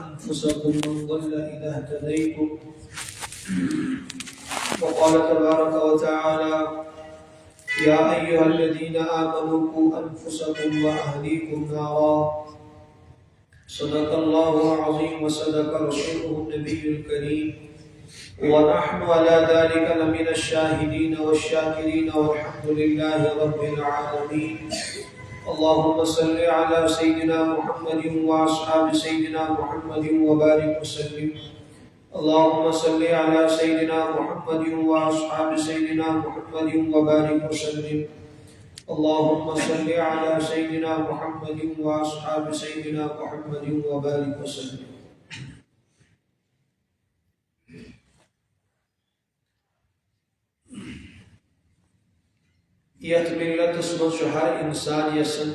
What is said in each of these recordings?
أنفسكم من ضل إذا اهتديتم. وقال تبارك وتعالى: يا أيها الذين آمنوا قوا أنفسكم وأهليكم نارا. صدق الله العظيم وصدق رسوله النبي الكريم، ونحن على ذلك لمن الشاهدين والشاكرين، والحمد لله رب العالمين. اللهم صل على سيدنا محمد وأصحاب سيدنا محمد وبارك وسلم. اللهم صل على سيدنا محمد وأصحاب سيدنا محمد وبارك وسلم. اللهم صل على سيدنا محمد وأصحاب سيدنا محمد وبارك وسلم. یت ملتس مز ہر انسان یسن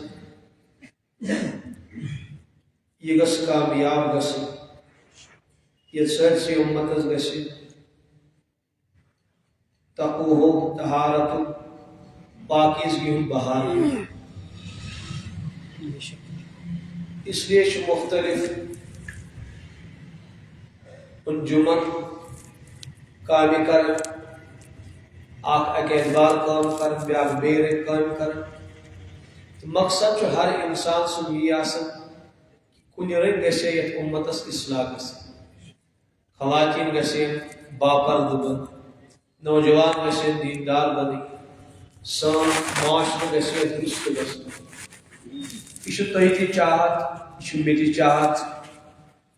یہ گس کامیاب گژھن، یہ سارسی امتس گژھِ تقوہ طہارت پاکیزگی ہند بہار. اس لیے مختلف انجمن کامہ کرن، اکھ اعتبار کام کرن، بیاکھ بے کام کرن. مقصد ہر انسان سن یہ آسن کن رنگ گژھِ یتھ امتس اصلاح گژھن. خواتین گژھن باپرد بن، نوجوان گژھن دیندار بن، سان معاشرہ گژھِ درست گژھن. یہ تہ تہ چاہت، یہ مے تہ چاہت،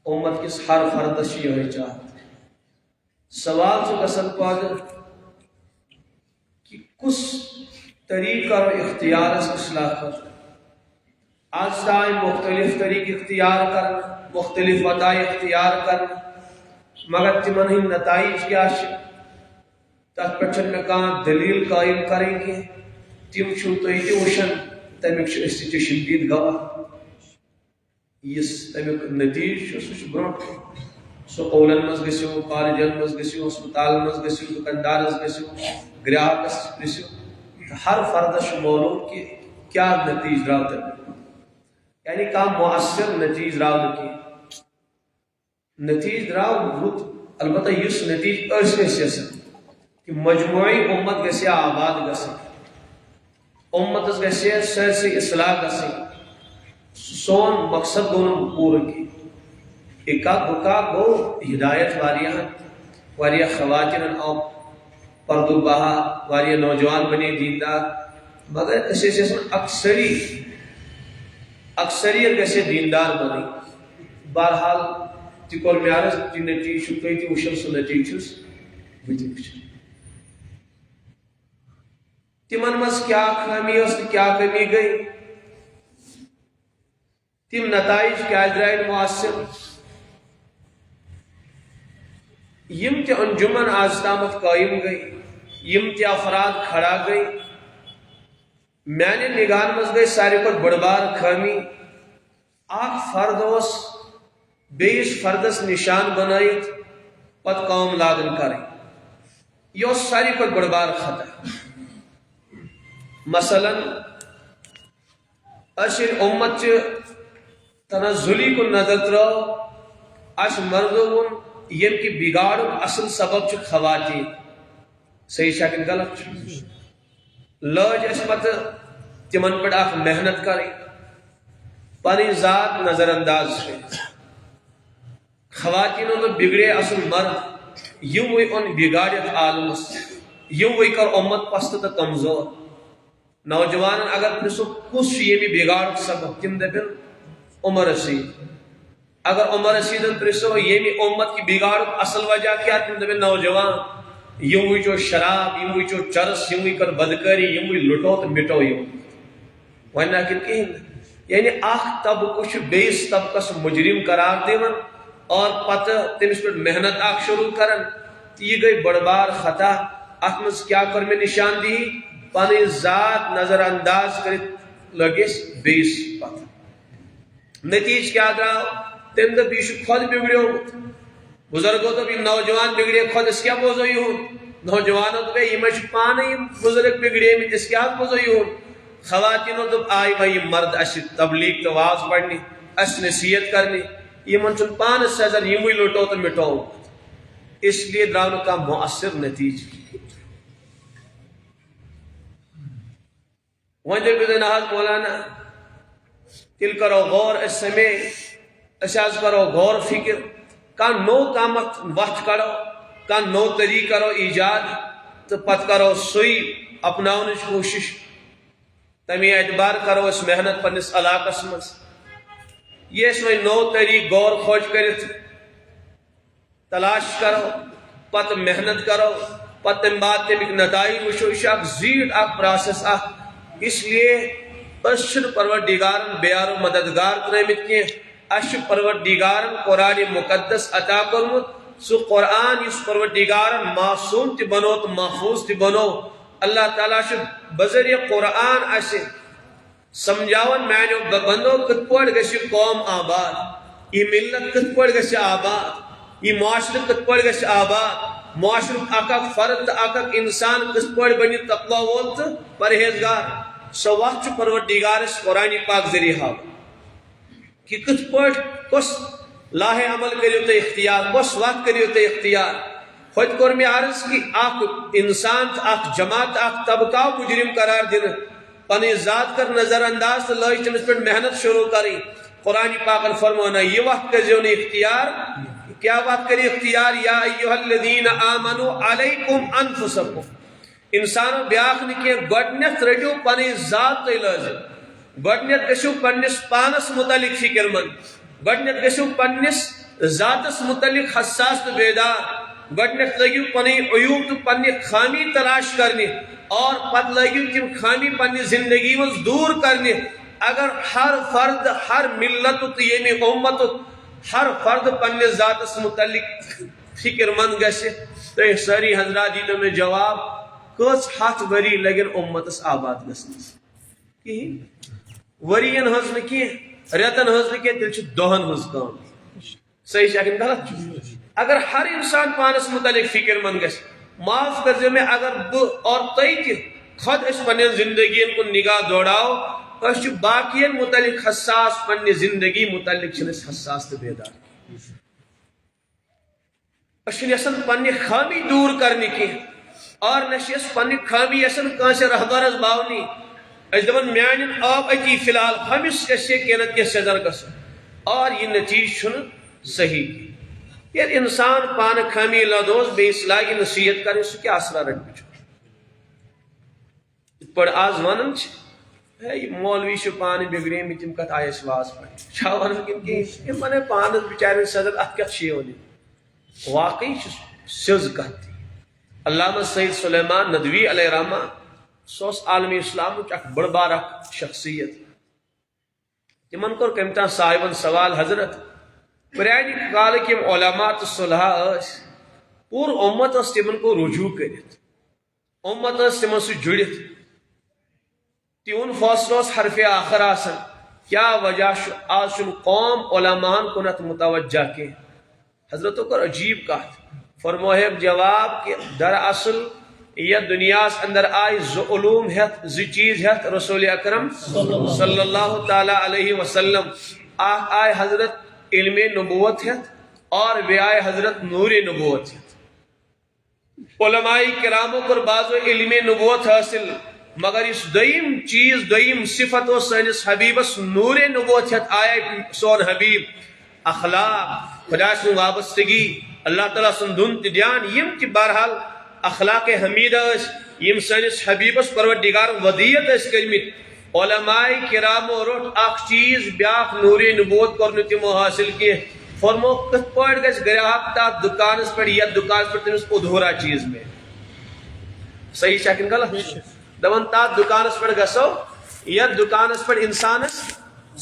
امت کس ہر فردس یہ چاہت. سوال گژھن پٲدٕ کہ کس طریقہ اختیار اصلاح کر. آج تائیں مختلف طریقے اختیار کر، مختلف وضع اختیار کر، مگر تمن ہند نتائج کیا تر پہ میں کھانا دلیل قائم کریں گے. تم چھو تھی تہ وچھان، تمیک تہ شدید گواہ. اس تمیک نتیجہ سہ برو سکولن مز گژھو، کالجن مز گژھو، ہسپتال مز گژھو، دکاندارس گژھو، گراہکس گژھو. ہر فردس معلوم کہ کیا نتیجہ درو تمیک، یعنی کانٛہہ مؤثر نتیجہ درو نہ کینٛہہ. نتیجہ درو رُت، البتہ یس نتیجہ ٲسۍ یژھان کہ مجموعی امت گژھِ آباد گژھٕنۍ، امتس گژھِ سٲرسٕے اصلاح گژھٕنۍ. سون مقصد گوٚو نہٕ پوٗرٕ کینٛہہ. اکا گو ہدایت واریاہ خواتین آو پردو بہا، واریاہ نوجوان بنے دیندار، مگر اس اکثریت گژھِ دیندار بنی. بہرحال تہ کور مےٚ عرض تہ نتیجہ چھُ تُہۍ تہِ وٕچھِو، سُہ نتیجہ چھُس بہٕ تہِ وٕچھان. تمن مز کیا خامی ٲس تہٕ کیا کمی گئی، تم نتائج کیا درائے مؤثر. یم تہ انجمن آز تامت قائم گئی، یم تہ افراد کھڑا گئی، میانہ نگاہن مز گئی ساروی کھۄتہٕ بٔڑ بار خامی اکھ فرد اوس بیس فردس نشان بنائت پت کام لاگن کریں. یہ ساروی کھۄتہٕ بٔڑ بار خطا. مثلاً اس امت تنزلی کن نظر ترو، اس مردوں یم کی بگاڑ اصل سبب چھ خواتین. صحیح شکن غلط لج اس پتہ تمن پہ اخ محنت کریں، پنی ذات نظر انداز کر. خواتین بگڑے اصل مرد، یم وی ان بگاڑت عالمس، یم وی کر امت پست تو کمزور. نوجوان اگر پرسو کس یہ بگاڑ سبب، تم دپن عمر رسید. اگر عمر رسیدن پرسو یہ امت کی بگاڑ اصل وجہ کیا، تم دپن نوجوان یم وچو شراب، یم وچو چرس، یم وی کر بدکاری، یم وی لٹو تو مٹو. یم ون کہیں یعنی اخ طبقہ بیس طبقس مجرم قرار دون اور پتہ تمس پہ محنت اخ شروع کرن. یہ گئی بڑ بار خطا. ات مز کیا کر میں نشاندہی، پنی ذات نظر انداز کرت لگس بیس پتہ. نتیج کیا درو، تم دپ یہ خود بگڑو. بزرگوں تو نوجوان بگڑے خود اس کیا بوزو یہ نوجوانوں تو یہ پانے بزرگ بگڑے میں اس کیا بوزو یہ. خواتینوں تو آئی بھائی مرد اس تبلیغ تو واز پڑھنی، اس نصیحت کرنی. یمن چھ پانس سزر یموی لوٹو تو مٹو اس لیے دراو نہ کانٛہہ مؤثر نتیجہ وۄنۍ دٔپِو نہ حظ مولانا تیٚلہِ کرو غور أسۍ سمے أسۍ حظ کرو غور فکر کانٛہہ نوٚو کامتھ وتھ کڑو کانٛہہ نوٚو طریقہٕ کرو ایجاد تہٕ پتہٕ کرو سُے اپناونٕچ کوٗشش تمی اعتبار کرو أسۍ محنت پننس علاقس منٛز یہ أسۍ وۄنۍ نوٚو طریقہٕ غور خوج کٔرِتھ تلاش کرو پتہٕ محنت کرو پتہٕ تمہِ بعد تمیُک نتائج وٕچھو یہِ چھُ اکھ زیٖٹھ اکھ پراسیس اکھ اس لیے أسۍ چھِنہٕ پروردگارن بیارو مددگار ترٲمٕتۍ کینٛہہ اَسہِ چھُ پروردگارن قرآن مقدس عطا کوٚرمُت سُہ قرآن یُس پروردگارن معصوم تہِ بنو تہٕ محفوظ تہِ بنو اللہ تعالیٰ چھُ بذریعہ قرآن اَسہِ سمجھاون میانیو بندو کِتھ پٲٹھۍ گژھِ یہِ قوم آباد یہِ ملت کِتھ پٲٹھۍ گژھِ آباد یہِ معاشرٕ کِتھ پٲٹھۍ گژھِ آباد معاشرُک اکھ اکھ فرد تہٕ اکھ اکھ انسان کِتھ پٲٹھۍ بنہِ تقویٰ وول تہٕ پرہیزگار سۄ وتھ چھُ پروردگار اَسہِ قرآنِ پاک ذریعہ ہاوان کہ کِتھ پٲٹھۍ کۄس لاہے عمل کٔرِو تُہۍ اختیار کۄس وتھ کٔرِو تُہۍ اختیار ہوٚتہِ کوٚر مےٚ عرض کہ اکھ انسان تہٕ اکھ جماعت اکھ طبقہٕ آو مجرم قرار دِنہٕ پنٕنۍ ذات کر نظر انداز تہٕ لٲج تٔمِس پٮ۪ٹھ محنت شروع کرٕنۍ قرآن پاکن فرمو نہ یہِ وتھ کٔرزیٚو نہٕ اختیار کیا وتھ کٔرِو اختیار یا ایُہا الذین آمنوا علیکم انفسکم انسانو بیاکھ نہٕ کینٛہہ گۄڈنیتھ رٔٹِو پنٕنۍ ذات تُہۍ لٲزم گۄڈنیتھ گٔژھِو پننس پانس متعلق فکر مند گۄڈنیتھ گٔژھِو پننس ذاتس متعلق حساس تہٕ بیدار گۄڈنیتھ لٲگِو پنٕنۍ عیوٗب تہٕ پننہِ خامی تلاش کرنہِ اور پتہٕ لٲگِو تِم خامی پننہِ زندگی منٛز دوٗر کرنہِ اگر ہر فرد ہر ملتُک تہٕ ییٚمہِ اُمتُک ہر فرد پننس ذاتس متعلق فکر مند گژھِ تُہۍ سٲری حضرات دیٖتو مےٚ جواب کٔژ ہتھ ؤری لگن امتس آباد گژھنس کہیٖنۍ ؤرین ہٕنٛز نہٕ کینٛہہ رٮ۪تن ہٕنٛز نہٕ کینٛہہ تیٚلہِ چھِ دۄہن ہٕنٛز کٲم صحیح چھا کِنہٕ غلط چھُ اگر ہر انسان پانس متعلق فکر مند گژھِ معاف کٔرزیٚو مےٚ اگر بہٕ اور تُہۍ تہِ خۄد أسۍ پننٮ۪ن زندگین کُن نگاہ دوڑاو أسۍ چھِ باقین متعلق حساس پننہِ زندگی متعلق چھِنہٕ أسۍ حساس تہٕ بیدار أسۍ چھِنہٕ یژھان پننہِ خامی دوٗر کرنہِ کینٛہہ اور نہ چھِ أسۍ پننہِ خامی یژھان کٲنٛسہِ رہبرس باونی أسۍ دپان میانٮ۪ن آو أتی فی الحال ہُمِس گژھِ کینٛہہ نتہٕ کینٛہہ سزر گژھُن اور یہِ نتیجہٕ چھُنہٕ صحیح کینٛہہ ییٚلہِ انسان پانہٕ خامی لدوس بیٚیِس لاگہِ نصیحت کرٕنۍ سُہ کیٛاہ اثرا رٹہِ بِچور یِتھ پٲٹھۍ آز ونان چھِ ہے یہِ مولوی چھِ پانہٕ بگڑیمٕتۍ یِم کتھ آیہِ اَسہِ واز پرنہِ چھا ونان کِنہٕ کینٛہہ یِم ونن پانس بچارٮ۪ن سزر اتھ کیٛاہ چھِ یِوان واقعی چھُ سیٚز کتھ علامہ سید سلیمان ندوی علیہ رحمہ سُہ اوس عالمِ اسلامٕچ اکھ بٔڑ بار اکھ شخصیت تِمن کوٚر کٔمۍ تام صاحبن سوال حضرت پرانہِ کالٕکۍ یِم علما تہٕ صلحا ٲسۍ پوٗرٕ اُمت ٲس تِمن کُن رجوع کٔرِتھ اُمت ٲس تِمن سۭتۍ جُڑِتھ تِہُنٛد فٲصلہٕ اوس حرفِ آخر آسان کیٛاہ وجہ چھُ آز چھُنہٕ قوم علماہن کُنتھ متوجہ کینٛہہ حضرتو کٔر عجیٖب کتھ فرموہیکھ جواب کہ دراصل یتھ دنیاہس اندر آیہِ زٕ علوم ہیتھ زٕ چیٖز ہیتھ رسول اکرم صلی اللہ تعالیٰ علیہ وسلم اکھ آیہِ حضرت علم نبوت ہیتھ اور بیٚیہِ آیہِ حضرت نور نبوت ہیتھ علماء کرامو کوٚر بعضو علم نبوت حٲصل مگر یُس دوٚیِم چیٖز دوٚیِم صفت اوس سٲنِس حبیبس نور نبوت ہیتھ آیے سون حبیب اخلاق خدا سٕنٛز وابستگی اللہ تعالیٰ سُنٛد دُن تہِ دھیان یِم تہِ بہرحال اخلاق حمیدہ ٲسۍ یِم سٲنِس حبیبس پروردگارن ودیت ٲسۍ کٔرمٕتۍ علماء کرامو روٚٹ اکھ چیٖز بیاکھ نور نبوت کوٚر نہٕ تِمو حٲصل کینٛہہ فرمو کِتھ پٲٹھۍ گژھِ گراہک تتھ دُکانس پٮ۪ٹھ یتھ دُکانس پٮ۪ٹھ تٔمِس ادھوٗرا چیٖز ملہِ صحیح چھا کِنہٕ غلط دپان تتھ دُکانس پٮ۪ٹھ گژھو یتھ دُکانس پٮ۪ٹھ انسانس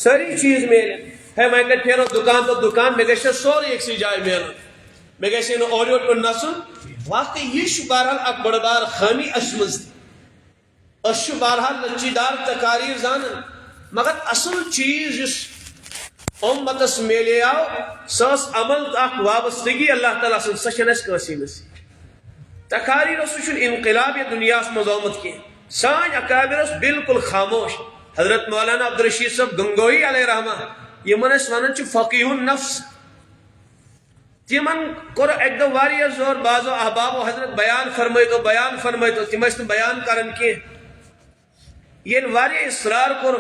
سٲری چیٖز ملن ہے وۄنۍ کتہِ پھیرو دُکان پتہٕ دُکان مےٚ گژھِ سورُے أکسٕے جایہِ ملُن مےٚ گژھِ ہے نہٕ اورٕ یورٕ پیوٚن نژُن واقعی یہِ چھُ بہرحال اکھ بٔڑ بار خٲمی اسہِ منٛز تہِ أسۍ چھِ بہرحال لچی دار تقاریٖر زانان مگر اصل چیٖز یُس اُمتس میلیو سۄ ٲس عمل تہٕ اکھ وابستگی اللہ تعالیٰ سٕنٛز سۄ چھنہٕ اسہِ کٲنٛسی نصیٖب تقاریٖر سُہ چھُنہٕ انقلاب یتھ دُنیاہس منٛز آمُت کینٛہہ سٲنۍ اکابر ٲسۍ بالکل خاموش حضرت مولانا عبدالرشید صٲب گنگوئی علیہ رحمہ یِمن أسۍ ونان چھِ فقیٖہُن نفس تمن کور ایک دو واریہ زور بازو احباب و حضرت بیان فرمائی تو تم بیان کرن کی یہ واریہ اصرار کور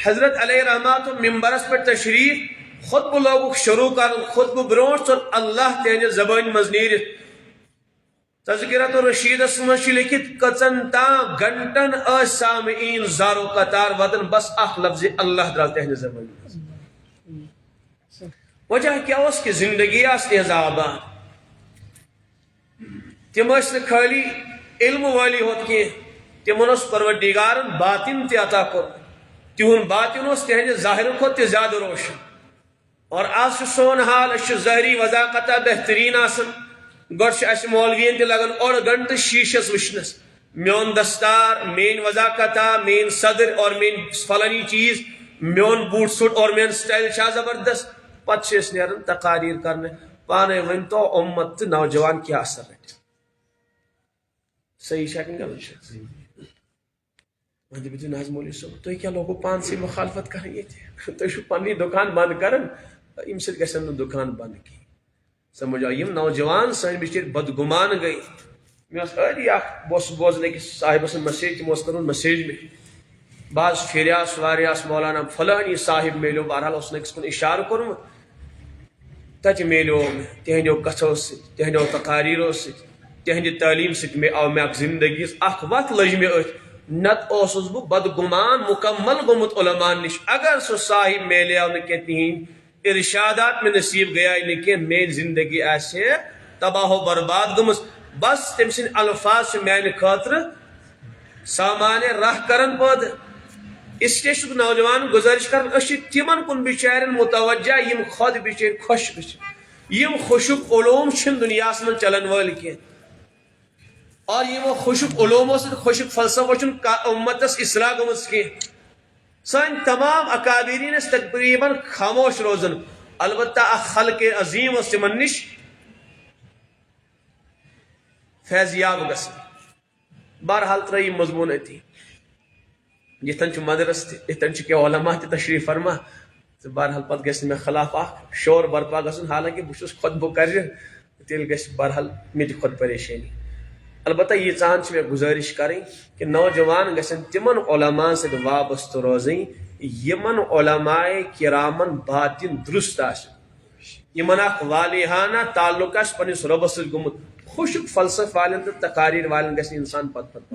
حضرت علیہ رحمات و ممبرس پر تشریف خطب لوگ شروع کرن خطب برونٹ تو اللہ تہذ زبان مز نیرت تذکرۃ الرشید مجھ لکھت کچن تا گھنٹن سامعین زارو قطار ودن بس اخ لفظ اللہ درال تہذ زبان وجہ کیا اس کی زندگی تہذ آباد تم خالی علم والی ہوت کی تمن پروردگارن باطن تی عطا کور تہن باطن تہذ ظاہر کھت تی زیادہ روشن اور آج سون حال ظاہری وضاقتہ بہترین آسن گوڑ اس مولوین تی لگن اور گھنٹہ شیشس وشنس میون دستار مین وضاقتہ مین صدر اور مین فلانی چیز میون بوٹ سوٹ اور مین سٹائل شاہ زبردست پتہ نیرن تقاریر کرنے پانے ون تو امت تو نوجوان کیا اثر رٹے صحیح شاکن گا وہاں دے ناز مولی صاحب تو کیا لوگوں پان سے مخالفت کریں گے تو شو پانی دکان بند کرن ام سے گژھن دکان بند کی سمجھو یم نوجوان سن بچر بدگمان گئی میں اری بوس بوزنے کی صاحب سن میسیج تم کرن میسیج میں بعض پھریاس واریاس مولانا فلانی صاحب میلو بہرحال اس نے کن اشارہ کورم تت میلو تہندو کتھو ست تہندو تقاریرو ست تہندِ تعلیم ست میں آو میں اک زندگی اخ وقت لج میں نت اوسس بہ بدگمان مکمل گومت علماء نش اگر سو صاحب میلیو نہ کہ تہین ارشادات میں نصیب گیا نہ کہ میری زندگی ایسے تباہ و برباد گمس بس تم سن الفاظ سے میانہ خاطر سامان راہ کرن پد اس لیے نوجوان گزارش کرن تمن کن بچارن متوجہ یم خود بچر خوش یم خوشک علوم چھن دنیا من چلن ول کی اور یم خوشک علوموں سے خوشک فلسفہ چھن امتس اصلاح گمس کی سن تمام اکابرین تقریباً خاموش روزن البتہ خلق عظیم اس تمن نش فیضیاب گژھن بہرحال ترائی مضمون اتی یتن چھ مدرس یتن چھ کہ علماء تشریف فرما بہرحال پتہ گژھِ میں خلاف اخ شور برپا گژھن حالانکہ بہ چھس خطبہ کر تیل گژھِ بہرحال مے تہ خود پریشانی البتہ یہ چاہن میں گزارش کریں کہ نوجوان گژھن تمن علماء سے وابستہ روزیں یمن علماء کرامن باطن درست یمن اخ والیحانہ تعلق پنس ربس گومت خوشک فلسفہ والن تو تقاریر والن گژھِ انسان پت پت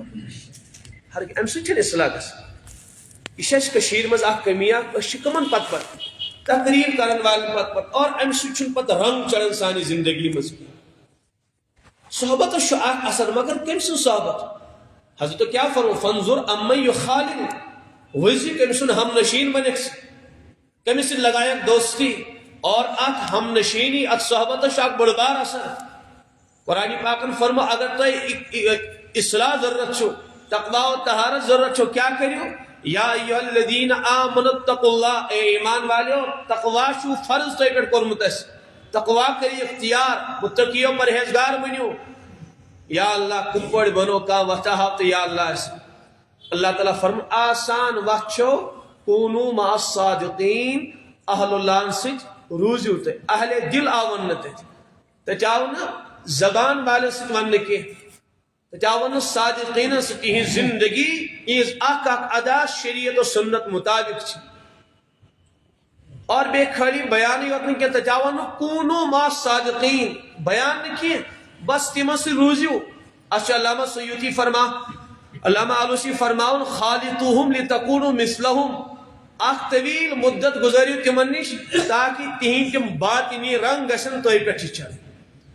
ہر ام سن اصلاح گژھان یہ مز اخ کمی کمن پت پت تقریر کرن والن پت پت اور ام سن پت رنگ چڑھن سانی زندگی مز صحبت اثر مگر کم سن صحبت حضرت کیا فرمو فنظر امن یخالل وزی کم سن ہم نشین بنکس کم سن لگائک دوستی اور اک ہم نشینی ات صحبت اک بڑبار اثر قرآن پاکن فرمو اگر تو اصلاح ضرورت چھو تقوی و طہارت ضرورت چھو کیا کریو یا ایھا الذین آمنوا اتقوا اللہ اے ایمان والو تقوی شو فرض تو پر کرمت اس تقوی کری اختیار متقیو پرہیزگار بنیو یا اللہ کم پڑ بنو کا وطا تو یا اللہ اللہ تعالیٰ فرم آسان وقت کونو مع الصادقین اہل اللہ سچ روزیو تے اہل دل آون تے تچاو نا زبان والے ست ون کے تچاو نا صادقین ست ہی زندگی اس اک اک ادا شریعت و سنت مطابق چھ اور بے خالی بیان ہی ہوتا ہے کہ تجاون کونو ما صادقین بیان نہیں بس تیمہ سے روزیو اچھا علامہ سیوطی فرما علامہ آلوسی فرماؤن خالطوہم لتکونو مثلہم اخ طویل مدت گزاریو تمنش تاکہ تہین تم باطنی رنگ گسن توئی پٹھی چلے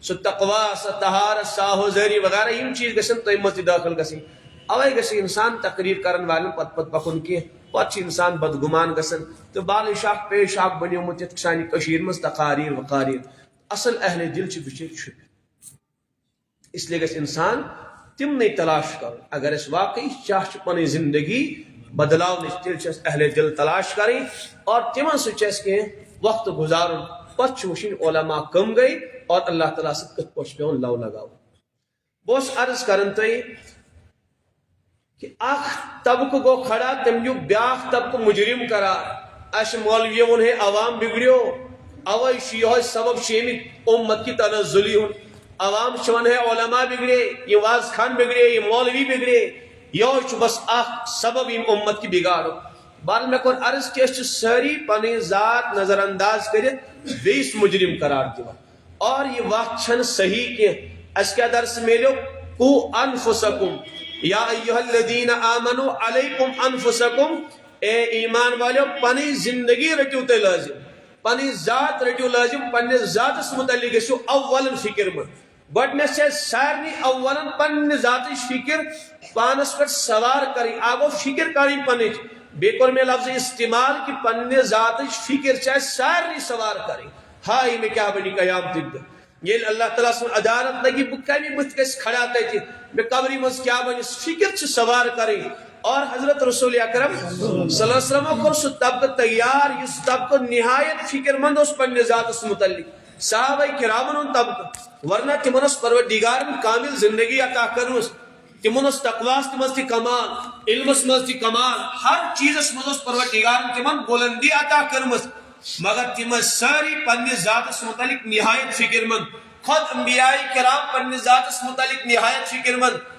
سو تقوی سو طہارت ساہو زہری وغیرہ یم چیز گسن توئی متی داخل گسن اوے گسی انسان تقریر کرن والن پت پت پکن کی پتہ انسان بدگمان گسن تو بال شاخ پیش شاخ بنیومت یت سانی کشیر مز تقاریر وقاریر اصل اہل دل چھ بچر چھپ اس لیے گھس انسان تم نہیں تلاش کر اگر اس واقعی چاہ پنی زندگی بدلاو تیل اہل دل تلاش کریں اور تمن سچ کہ وقت گزارن پتہ وشن علماء کم گئی اور اللہ تعالیٰ سے کت پوش پیون لو لگاو بوس عرض کرن تو کہ اخ طبق گو کھڑا تم جو بیاخ طبق مجرم قرار اش مولوی ون ہے عوام بگڑیو اوے یہ سبب شیمی امت کی تنزلی ہوں عوام چون ہے علماء بگڑے یہ واز خان بگڑے یہ مولوی بگڑے یہ بس سبب امت کی بگاڑ بال میں کون عرض کہ ساری پنی ذات نظر انداز کرت بیس مجرم قرار دیا اور یہ وقت چھن صحیح کہ اس کا درس میلو کو انفسکم یا ایہا الذین آمنوا علیکم انفسکم اے ایمان والو پنی زندگی رٹیو تے لازم پنی ذات رٹیو لازم پنی ذات اس متعلق گژھو اولا فکر من گۄڈنیٚتھ چھِ سارنٕے اولا پننہِ ذاتٕچ فکر پانس پٮ۪ٹھ سوار کرٕنۍ آگو فکر کرٕنۍ پنٕنۍ بیٚیہِ کوٚر مےٚ لفظ استعمال کہ پننہِ ذاتٕچ فکر چھِ اسہِ سارنٕے سوار کرٕنۍ ہاے مےٚ کیٛاہ بنہِ قیامتٕکۍ دۄہ ییٚلہِ اللہ تعالیٰ سُنٛد عدالت لگی بہٕ کمہِ بٕتھِ گژھِ کھڑا تتہِ مےٚ قبرِ منٛز کیٛاہ بنہِ فکر چھِ سوار کرٕنۍ اور حضرت رسول اکرم صلی اللہ علیہ وسلم کوٚر سُہ طبقہٕ تیار یُس طبقہٕ نہایت فکر مند اوس پننہِ ذاتس متعلق صحابہ کرامن ہُنٛد طبقہٕ ورنہ تمن اوس پروردگارن کامل زندگی عطا کرمٕژ تمن اوس تقواس منٛز تہِ کمال علمس منٛز تہِ کمال ہر چیزس منٛز اوس پروردگارن تمن بلندی عطا کرمٕژ مگر تم ساری پننہِ ذاتس متعلق نہایت فکر مند خود انبیاء کرام پننہِ ذاتس متعلق نہایت فکر مند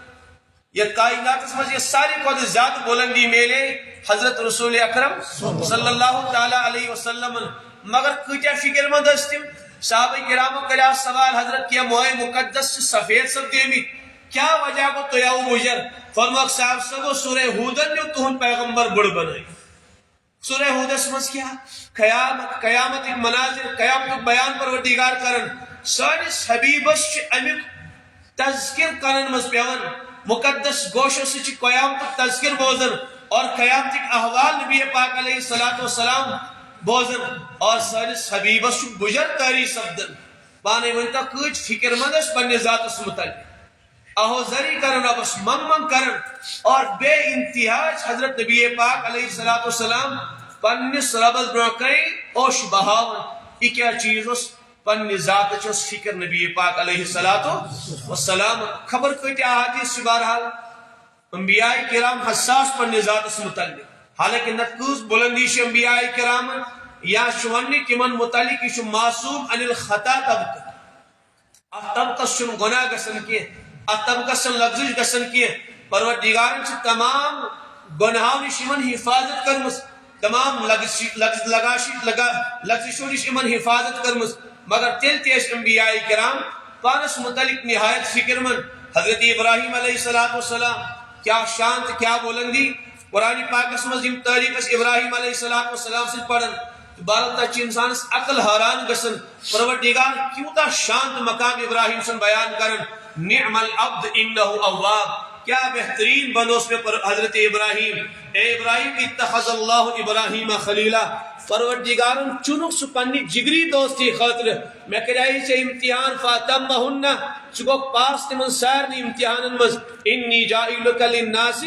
یہ کائناتس منٛز یہ ساری کھۄتہٕ زیادٕ بلندی میلے حضرت رسول اکرم صلی اللہ تعالی علیہ وسلم مگر کۭتیاہ فکر مند ٲسۍ تِم صحابہ کرامو کریاو سوال حضرت کیا موئے مقدس سے سفید سپدیمٕتۍ کیا وجہ گو تو یاو مجر فرماک صاحب سبو سورہ ہودن جو تہن پیغمبر بڑ بنائی سورہ ہودس مز کیا قیامت ایک مناظر قیامت بیان پروردگار کرن سانس حبیبس امیک تذکر کرن مز پیون مقدس گوشو سے قیامت تذکر بوزن اور قیامت احوال نبی پاک علیہ السلام بوزن اور سانس حبیبس بجر تاری سبدن پانے ونتا کچھ فکر مندس پنی ذات اس متعلق اہو زری کرن ابس من کرن اور بے انتہاج حضرت نبی پاک علیہ السلام پنس ربس برکئی اوش بہاون یہ کیا چیز اس پنی ذات چس فکر نبی پاک علیہ السلام خبر کتی احادیث سے بہرحال انبیاء کرام حساس پنی ذات اس متعلق حالانکہ نتکوز بلندی سے انبیاء کرام یا شونی تمن متعلق یہ معصوم عن الخطا طبقہ ات طبقہ سن گناہ گسن کی ات طبقہ سن لغزش گسن کی پروردگارن سے تمام گناہوں نش یمن حفاظت کرمس تمام لغزشوں نش یمن حفاظت کرمس مگر تیل تیش انبیاء کرام پانس متعلق نہایت فکر مند حضرت ابراہیم علیہ السلام کیا شانت کیا بلندی قرآن پاک اسمز یم تاریخ اس ابراہیم علیہ السلام سے پڑھن بارتا چی انسان اس عقل حیران گسن پروردگار کیوں تا شانت مقام ابراہیم سن بیان کرن نعم العبد انہو اواب کیا بہترین بندوس میں حضرت ابراہیم اے ابراہیم اتخذ اللہ ابراہیم خلیلہ پروردگارن چنک سو پنی جگری دوستی خاطر میں کرائی سے امتحان فاتمہن چکو پاس تمن سارنی امتحان مز انی جائلک للناس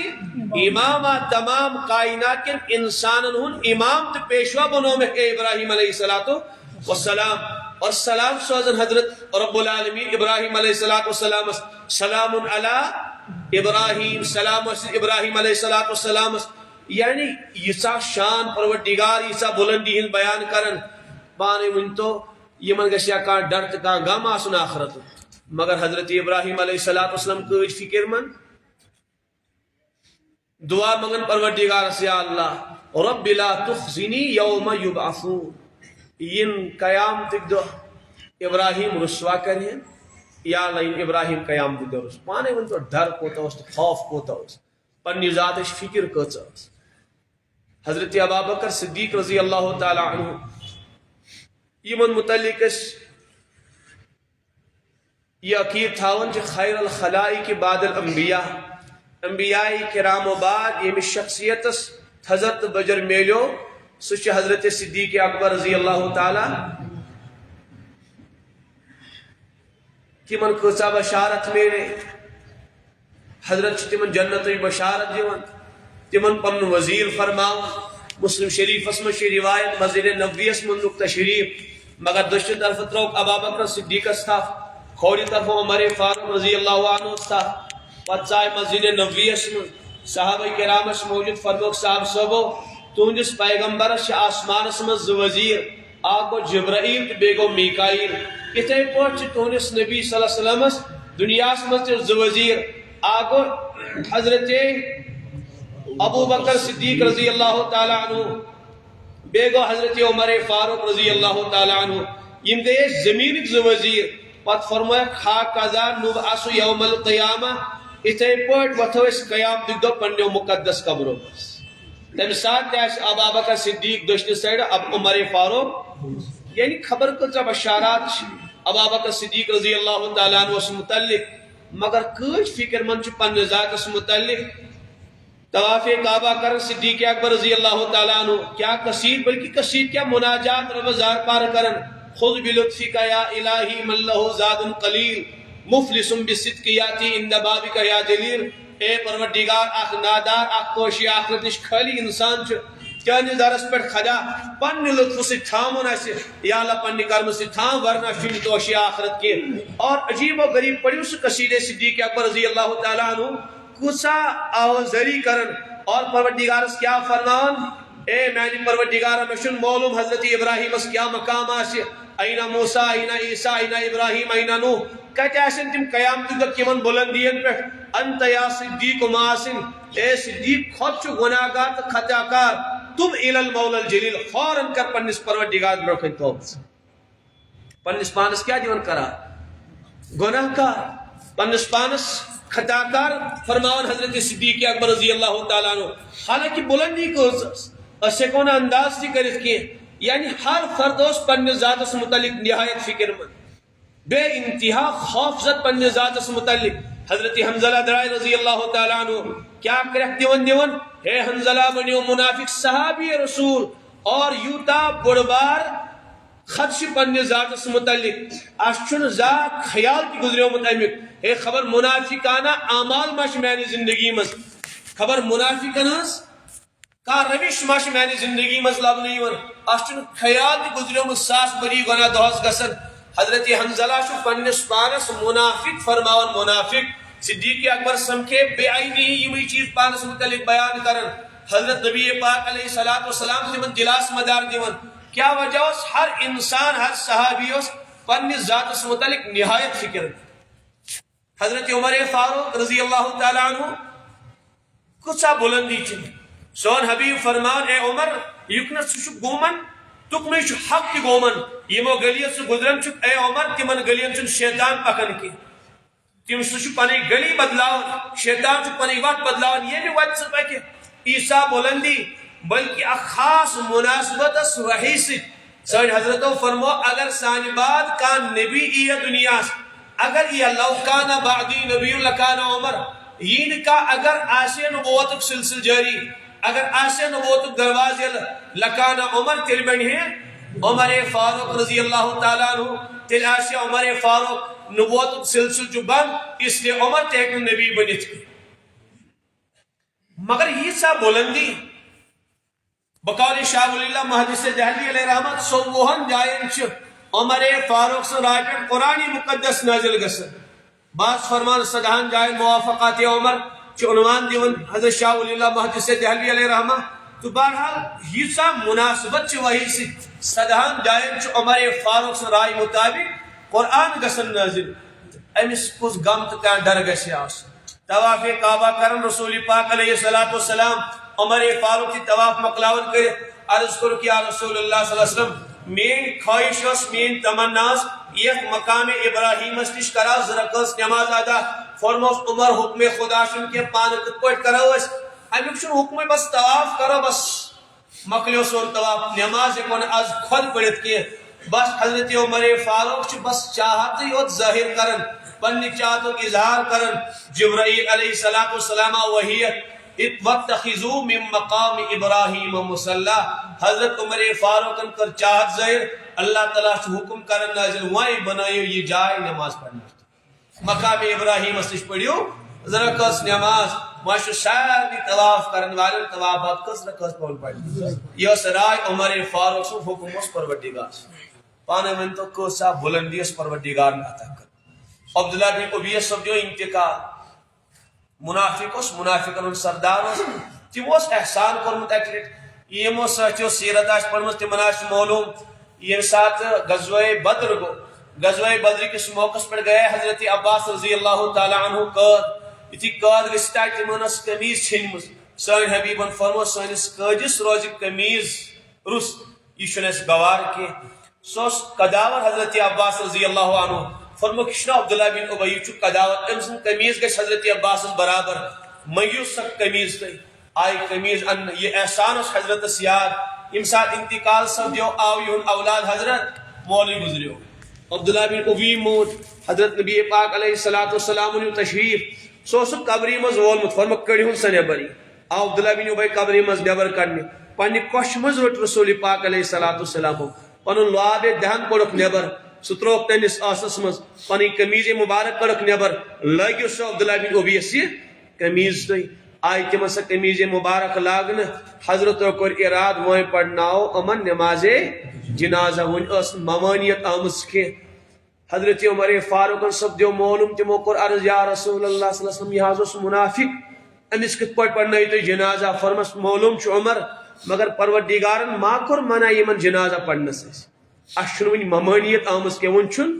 امام تمام کائنات کے انسان ہن امام تو پیشوا بنو میں اے ابراہیم علیہ السلام اور سلام سوزن حضرت رب العالمین ابراہیم علیہ السلام سلام علی ابراہیم سلام ابراہیم علیہ السلام یعنی یسا شان پروردگار یسا بلندی ہن بیان کرن پانے ون تو یمن گشیا کا ڈر کا غم آسن آخرت مگر حضرت ابراہیم علیہ السلام کچھ فکر من دعا منگن پروردگار سے اللہ رب لا تخزنی یوم یبعثون ین قیامت دو ابراہیم رسوا کریں یا اللہ ابراہیم قیامت دو رسوا پانے ون تو ڈر کوتا اس خوف کوتا اس پنی ذاتش فکر کوتا اس حضرت ابوبکر صدیق رضی اللہ تعالی عنہ یمن متعلق یہ عقید تھاون جو خیر الخلائق بعد الانبیاء انبیاء کرام و بعد یہ شخصیت حضرت بجر میلو سچ حضرت صدیق اکبر رضی اللہ تعالی تمن کچا بشارت میرے حضرت تمن جنت بشارت دیون تمن پن وزیر فرماؤ مسلم شریف اسم شی روایت مسجد نبوی اسم نقطہ شریف مگر دوسری طرف تروک ابوبکر صدیق تھا کھوڑی طرف عمر فاروق رضی اللہ عنہ تھا پتہ مسجد نبوی اسم صحابہ کرام اس موجود فرموک صاحب صبو تہندس پیغمبرس آسمانس مز وزیر آگ گو جبرائیل تو بیگو میکائیل اتھے پوچھ تونس نبی صلی اللہ علیہ وسلم دنیا سے زو وزیر آگ گو حضرت ابو بکر صدیق رضی اللہ تعالیٰ عنہ بیگو حضرت عمر فاروق رضی اللہ تعالیٰ عنہ یم گئے زمین زو وزیر پت فرمایا خاک قضا نبعث یوم القیامہ اتھے پوٹ وتھو اس قیام دو پنیو مقدس قبرو بس تم ساتھ ابا بکر صدیق دشن سائڈ اب عمر فاروق یعنی خبر کچھ بشارات ابا بکر صدیق رضی اللہ تعالیٰ عنہ متعلق مگر کچھ فکر مند پنہ ذات متعلق طواف کعبہ کرن صدیق اکبر رضی اللہ تعالیٰ عنہ کیا قصید بلکہ قصید کیا مناجات رب زار پار کرن خذ بلطفک یا الہی من لہ زاد قلیل مفلس بصدق یاتی عند بابک یا جلیل اے پروردگار اخ نادار اخ کوشی آخرت نش خالی انسان چانہ درس پہ کھدا پنہ لطف سے تھامن اس یا اللہ پنہ کرم سے تھام ورنہ چھ توشی آخرت کی اور عجیب و غریب پڑھیو اس قصیدے صدیق اکبر رضی اللہ تعالیٰ عنہ کسا آوازری کرن اور پروردگار کیا فرمان اے میانی پروردگار مشن معلوم حضرت ابراہیم اس کیا مقام آسی این موسیٰ این عیسیٰ این ابراہیم این نوح کہتے ہیں تم قیامت تک کمن بلندین پہ انت یا صدیق ماسن اے صدیق خود چو گناہگار تو خطاکار تم الی المولا الجلیل فوراں کر پنس پروردگار برکن توب پنس پانس کیا دیون کرا گناہگار پنس پانس خطاکار فرماون حضرت صدیق اکبر رضی اللہ تعالیٰ عنہ حالانکہ بلندی کو اسے کون انداز تھی کرت کی یعنی ہر فرد اس پنہ ذات سے متعلق نہایت فکر مند بے انتہا خوف زد پنہ ذات سے متعلق حضرت حنظلہ درائے رضی اللہ تعالیٰ عنہ کیا کرک دیون ہے حنظلہ بنیو منافق صحابی رسول اور یوتا بڑبار خدش پنہ ذات سے متعلق اشچن ذات خیال کی گزریو مطابق ہے خبر منافقانہ اعمال مش میانی زندگی مز خبر منافقانہ کا روش مش میانی زندگی مز لبنی ون اشچن خیال کی گزریو مز ساس بری گناہ دوز گسن حضرت حنظلہ شو پنس پانس منافق فرماون منافق صدیق اکبر سمکھے بے آئینی ہی یہ چیز پانس متعلق بیان کرن حضرت نبی پاک علیہ السلام دیون دلاس مدار دیون کیا وجہ اس ہر انسان ہر صحابی اس پنس ذات سے متعلق نہایت فکر حضرت عمر فاروق رضی اللہ تعالیٰ عنہ کچھ بلندی چن سون حبیب فرمان اے عمر یکنت سو گومن تکنے چھ حق کی گومن یمو گلیت سے گزرن چھ اے عمر تمن گلیت چھ شیطان پکن کی تم سو پنی گلی بدلاون شیطان چھ پنی وقت بدلاون یہ بھی وقت سے کہ عیسیٰ بلندی بلکہ ایک خاص مناسبت اس وحی سے سان حضرتو فرمو اگر سانی بعد کان نبی یہ دنیا اگر یہ لو کان بعدی نبی لکان عمر یہ کا اگر آسے نبوت سلسل جاری اگر آسے نبوت دروازے لکان عمر تل بنی ہے عمر فاروق رضی اللہ تعالیٰ عنہ تل آسے عمر فاروق نبوت سلسل جو بند اس لیے عمر تیک نبی بنیت کی مگر یہ سا بلندی بقول شاہ ولی اللہ محدث دہلوی علیہ رحمت سوہن جائن چھ عمر فاروق سے راج پر قرآن مقدس نازل گسن بعض فرمان صدہان جائن موافقات عمر چھ عنوان دیون حضرت شاہ ولی اللہ محدث دہلوی علیہ رحمت تو بہرحال یہ سا مناسبت چھ وحی سے صدہان جائن چھ عمر فاروق سے رائے مطابق قرآن گسن نازل امس کس غم تو کیا ڈر گسی آس طواف کعبہ کرن رسول پاک علیہ السلام عمر فاروق کی طواف مقلاون کر عرض کرو کہ یا رسول اللہ صلی اللہ علیہ وسلم مین خواہش اس مین تمناس یک مقام ابراہیم اس کرا زرکس نماز ادا فرموس عمر حکم خدا شن کے پانک پٹ کرو اس امیک شن حکم بس طواف کرو بس مقلیو سون طواف نماز کون از خود پڑھت کے بس حضرت عمر فاروق چھ بس چاہت یوت ظاہر کرن پنی چاہتوں کی اظہار کرن جبرائیل علیہ السلام وحیت وَاتَّخِذُوا مِن مَقَامِ إِبْرَاهِيمَ مُصَلَّى حضرت عمر فاروق کر چاہت ظاہر اللہ تعالیٰ سے حکم کرن نازل وائیں بنائیو یہ جائے نماز پڑھنے مقام ابراہیم استش پڑھیو ذرا کس نماز ماشو ساری طواف کرن والن طوافات کس رکس پول پڑھنے یہ سرائے عمر فاروق سے حکم اس پروردگار پانے من تو کوسا بلندی اس پروردگار نے عطا کر عبداللہ بن ابی سب جو انتقال منافقوس منافقن سرداروس تموس احسان کرمت اکلٹ یمو سچو سیرت آش پڑھمت تمناش معلوم یہ ساتھ غزوہ بدر گو، غزوہ بدر کس موقع پر گئے حضرت عباس رضی اللہ تعالیٰ عنہ قید، یتھی قید گستا تمن قمیض چھنم سن حبیبن فرمو سنس قیدس روز قمیض رس یہ اس گوار کی سوس قداور حضرت عباس رضی اللہ عنہ فرمو کشنا عبداللہ بن ابی چھ قداور ام سن قمیض گش حضرت عباس برابر میوس سک قمیض تے آئی قمیض ان یہ احسان اس حضرت سیاد ام ساتھ انتقال سپدیو آو یون اولاد حضرت مولی گزریو عبداللہ بن ابی موت حضرت نبی پاک علیہ الصلوۃ والسلام نے تشریف سوس قبری مز وولمت فرمو کڑیون سنے بری آو عبداللہ بن ابی قبری مز نیبر کڑنے پنہ کوش مز رٹ رسول پاک علیہ الصلوۃ والسلام پن لعاب دہن کوڑک نیبر ستروک تنس آسس مز پنی قمیض مبارک کڑک نیبر لگیو سو عبداللہ بن ابی سی قمیض تی آئی تم سا قمیض مبارک لاگن حضرت کور اراد وہ پڑھناو امن نماز جنازہ ون اس ممانیت آمس کے حضرت عمر فاروق سب دیو معلوم تمو کور عرض یا رسول اللہ صلی اللہ علیہ وسلم یہ حضرت منافق امس کت پٹ پڑھنائی تو جنازہ فرمس معلوم چھ عمر مگر پروردگارن ما کور منع یمن جنازہ پڑھنس اشن ون ممانیت آمس کے ون چھن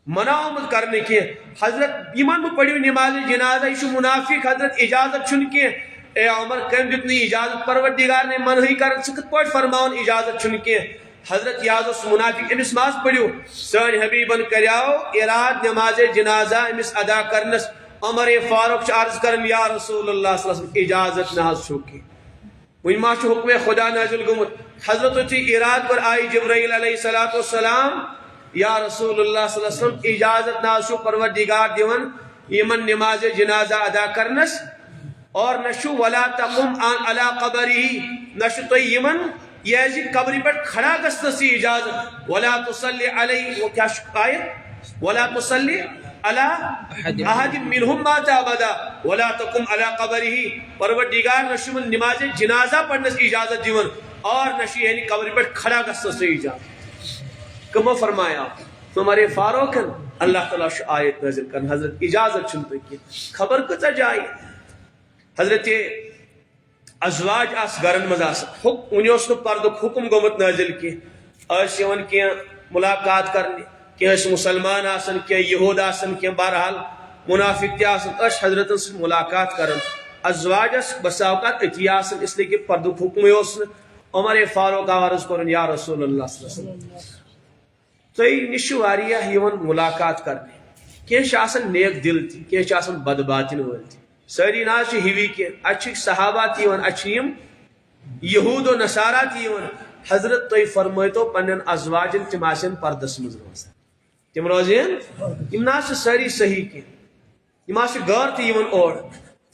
منع آمد کرنے کی حضرت یمن بہ پڑھو نماز جنازہ یہ منافق حضرت اجازت چھن کی اے عمر کم دتنی اجازت پروردگار نے منعی کر سکت پٹ فرماون اجازت چھن کی حضرت یاز منافق امس ماز پڑھو سن حبیبن کریاو اراد نماز جنازہ امس ادا کرنس عمر فاروق عرض کرن یا رسول اللہ صلی اللہ علیہ وسلم اجازت نہ چھوکی ون ما حکم خدا نازل گمت حضرت اراد پر آئی جبرائیل علیہ الصلوۃ والسلام یا رسول اللہ صلی اللہ علیہ وسلم اجازت ناشو پروردگار دیون یمن نماز جنازہ ادا کرنس اور نشو ولا تقم علی قبری نشو تو یمن یہ قبری پر کھڑا گستس اجازت ولا تصلی علی وہ کیا آیت ولا تصلی علی احد منهم مات ابدا ولا تقم علی قبره پروردگار نشو نماز جنازہ پڑھنس اجازت دیون اور نشو یعنی قبری پر کھڑا گستس اجازت کما فرمایا تمہارے فاروق اللہ تعالیٰ آیت نازل کرن حضرت اجازت چنتے کی خبر کتا جائی حضرت ازواج اس گرن مزاس انیوس کو پردک حکم گمت نازل کی اس یون کی ملاقات کرنے کہ اس مسلمان آسن کہ یہود آسن کہ بہرحال منافق آسن اس حضرت سے ملاقات کرن ازواج اس بساوقات اتیاسن اس لیے کہ پردک حکم اس عمر فاروق عرض کرن یا رسول اللہ صلی اللہ علیہ وسلم تو نشو واریہ یون ملاقات کرنے کیش آسن نیک دل تھی کیش آسن بدباطن ول تھی ساری ناس ہیوی کے اچھی صحابہ تیون اچھیم یہود و نصارہ تیون حضرت تو فرمائے تو پنن ازواجن تم آسن پردس مز روزن تم روزین یم ناس ساری صحیح کے یم آس غار تیون اور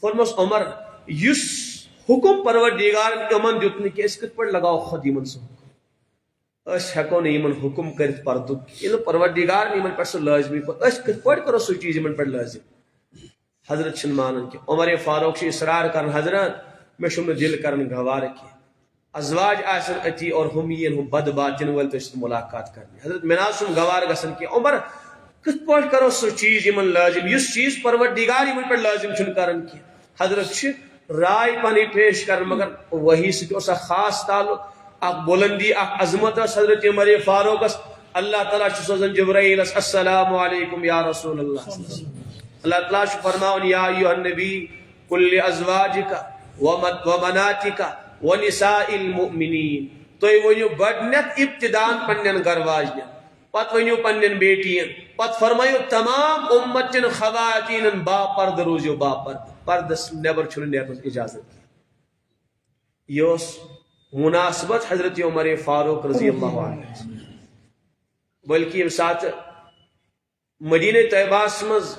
فرموس عمر یس حکم پروردگار امن دیتن کہ اس کت پر لگاؤ خود یمن سے اس ہیکو نے یمن حکم کرت پردک یہ پروردگار نے یمن پر سو لازمی کو اس کت پر کرو سو چیز یمن پر لازم حضرت چھن مانن کہ عمر فاروق سے اصرار کرن حضرت میں شم دل کرن گوار کی ازواج آسن اتی اور ہم یہ بد باطن ول تو ملاقات کرنی حضرت مناسم گوار گسن کہ عمر کت پر کرو سو چیز یمن لازم اس چیز پروردگار یمن پر لازم چھن کرن کی حضرت چھ رائے پانی پیش کرن مگر وہی سے اس خاص تعلق اک بلندی اک عظمت حضرت عمر فاروق اللہ تعالیٰ سوزن جبرائیل السلام علیکم یا رسول اللہ اللہ تعالیٰ فرماؤن یا ایوہ النبی کل ازواجکا ومناتکا ونساء المؤمنین تو یہ ونیو بڑنت ابتدان پنن گرواجن پت ونیو پنن بیٹین پت فرمائیو تمام امتن خواتین با پرد روزیو با پردس نیبر چھنے نیبر اجازت یوس مناسبت حضرت عمر فاروق رضی اللہ عنہ بلکہ یہ ساتھ مدینہ طیبہ مز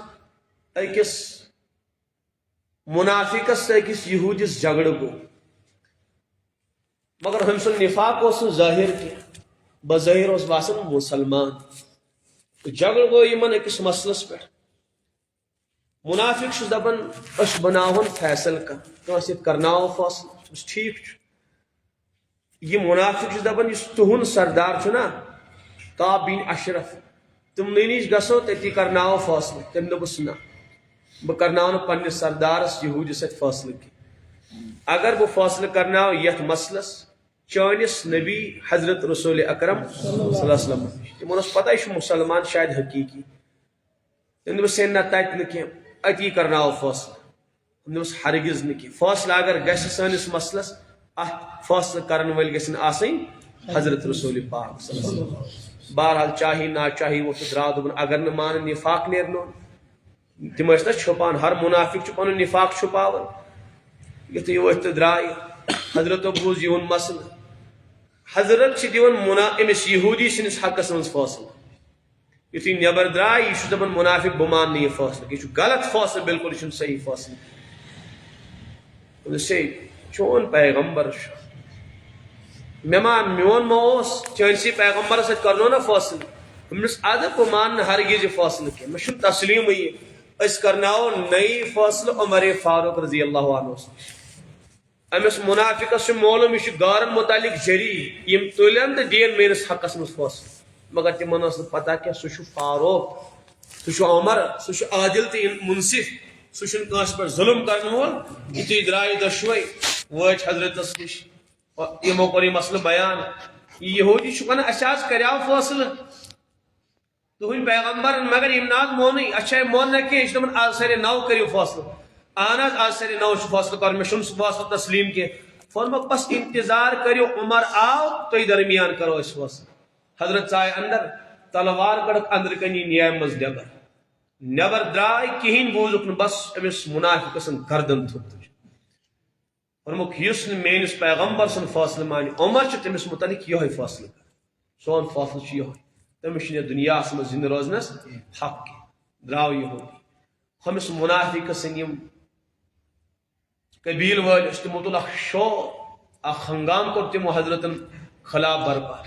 اکس منافقس اکس یہودس جھگڑ گو مگر ہم سن نفاق اس ظاہر کی بظاہر اس باسن مسلمان جھگڑ گو یمن اکس مسلس پہ منافق دپن اس بناون فیصل کا کرناو فیصل ٹھیک یہ منافق دپن اس تہن سردار چھنا کعب بن اشرف تم نش گسو تی کرناو فیصلہ تم دپس نا بہ کرناو پنس سردارس یہودی ست فیصلہ کی اگر بہ فیصلہ کرناو یت مسلس چانس نبی حضرت رسول اکرم صلی اللہ علیہ وسلم تمن پتہ یہ مسلمان شاید حقیقی تم دس ہے نہ تت نا اتی کرناو فیصلہ دس ہرگز نا فیصلہ اگر گھس سانس مسلس ات فیصلہ کرن ول گھن آسن حضرت رسول پاک صلی اللہ علیہ وسلم بہرحال چاہی نا چاہی وہ درا دن اگر نا مان نفاق نیرنو تم نا چھپان ہر منافق پن نفاق چھپاون یتھے وتھ درائے حضرت بوز یہ مسئلہ حضرت دان امس یہودی سندس حقس من فیصلہ یتھی نبر درائے یہ دپان منافق بہ مان یہ فیصلہ یہ غلط فیصلہ بالکل یہ صحیح فیصلہ سے چون پیغمبر مے مان میون موس چانسی پیغمبر ست کرنو نا فیصلہ ہمس ادب بہ مان ہرگز یہ فیصلہ کی مے تسلیم یہ اس کرناو نئی فیصلہ عمر فاروق رضی اللہ عنہ امس منافقس معلوم یہ گارن متعلق جری یم تلن تو دین میرس حقس مز فیصلہ مگر تمن پتہ کیا سہ فاروق سہ عمر سہ عادل تو منصف سہ کس پہ ظلم کرن وول یتھی درائے دشوے وچ حضرتس نش یمو کور یہ مسئلہ بیان یہودی ون اس کریو فیصلہ تہند پیغمبر مگر یم ناز مونی اچھا مون نہ کی دپان آج سارے نو کریو فیصلہ اہن آج سارے نو فیصلہ کر مے سہ فیصلہ تسلیم کی فرمک بس انتظار کریو عمر آو تھی درمیان کرو اس فیصلہ حضرت ژائے اندر تلوار کڑک اندر کنی نیام مز نبر درائے کہین بوزک بس امس منافق سن گردن تھوت فرمک اس میس پیغمبر سن فیصلہ مانی عمر تمس متعلق یہ فیصلہ کر سون فیصلہ یہ تمس دنیا مز زندہ روزنس حق دراو یہ ہمس منافق سن قبیل ول تمو تل شور ہنگام کور تمو حضرتن خلاف برپا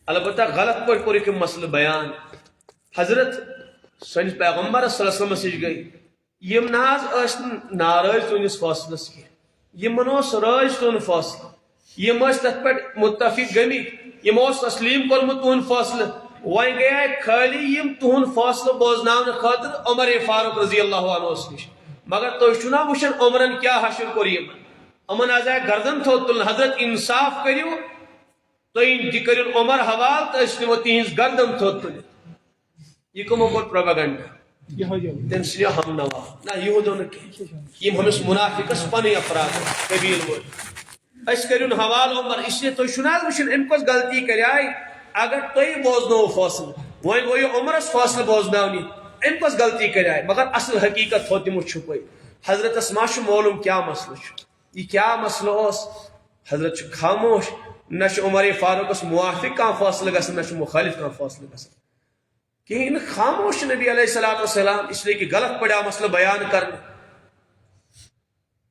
البتہ غلط پہ کور یہ مسئلہ بیان حضرت سنس پیغمبر صلی اللہ علیہ وسلم سچ گئی یم ناز ناراض تہندس فیصلس کی یمن راض تہد فیصلہ یم تت پہ متفق گمت یم تسلیم کورمت تہد فیصلہ وی گیا خالی یم تہد فیصلہ بوزن خاطر عمر فاروق رضی اللہ عنہ نش مگر تھی چھنا وچن عمرن کیا حشر کور یمن آز گردن تھوت تلن حضرت انصاف کریو تھی کرو عمر حوال تو نمو تہذ گردن تھوت تل یہ کمو کور پروپیگنڈا تم سن ہم نوا نہ یہودو نا ہمس منافقس پن افراد قبیل وول اس کرون حوال عمر اس لیے تھی چھنا وچن ام کس غلطی کریائے اگر تھی بوزنو فیصلہ وی گو یہ عمرس فیصلہ بوزنونی ام کس غلطی کریائے مگر اصل حقیقت تھو تمو چھپے حضرتس ما معلوم کیا مسئلہ یہ کیا مسئلہ اس حضرت خاموش نہ عمر فاروقس موافق کان فیصلہ گھن نہ مخالف کان فیصلہ گھن کہین خاموش نبی علیہ الصلوۃ والسلام اس لیے کہ غلط پڑا مسئلہ بیان کرنا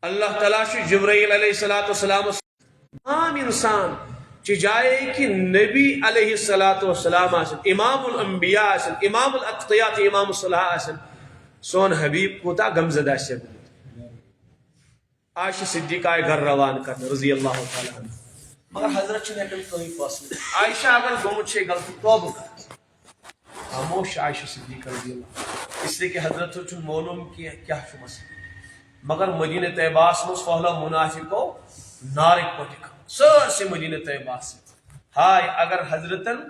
اللہ تعالیٰ جبرائیل علیہ الصلوۃ والسلام عام انسان چاہے کہ نبی علیہ الصلوۃ والسلام آسن امام الانبیاء آسن امام الاتقیاء امام الصلاح آسن سون حبیب کوتا غمزدہ سے عائشہ صدیقہ گھر روان کرنا رضی اللہ تعالیٰ عنہ مگر حضرت چھن ہیکن کوئی فیصلہ عائشہ اگر گومت چھ غلطی توبہ کر خاموش عائشہ صدیقہ رضی اللہ اس لیے کہ حضرت چھن معلوم کیا مسئلہ مگر مدینہ طیبہ مز پہلا منافقو نارک پٹک سر سے مدینہ طیبہ سے ہائے اگر حضرتن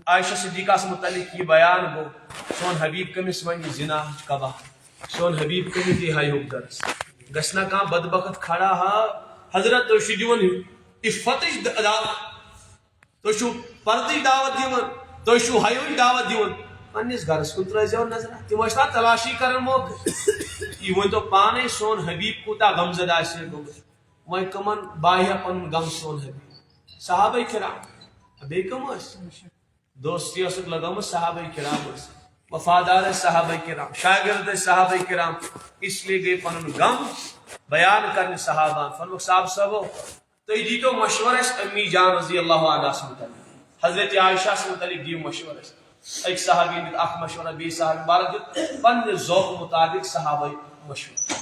عائشہ صدیقہ سے متعلق یہ بیان گو سون حبیب کمس ون زنا کبا سون حبیب کمس دی ہائی حق درس گسنا کہاں بدبخت کھڑا ہا حضرت تو شدیون عفتش دعوت تو پردش دعوت دیون تو حیوش دعوت دیون پنس گھرس کن ترزیو نظر تم تلاشی کرن موقع یہ ون تو پانے سون حبیب کوتا غمزدہ سے گومت وی کمن باہیا پن غم سون حبیب صحابہ کرام بے کم دوستی اس لگم صحابہ کرام وفادار صحابہ کرام شاگرد صحابہ کرام اس لیے گئی پن غم بیان کرنے صحابہ فرمک صاحب تو دیتو مشورہ امی جان رضی اللہ عنہ سے متعلق حضرت عائشہ سے متعلق دیو مشورہ ایک صحابی نے اخ مشورہ بی صحابی بارد پن ذوق مطابق صحابہ مشورہ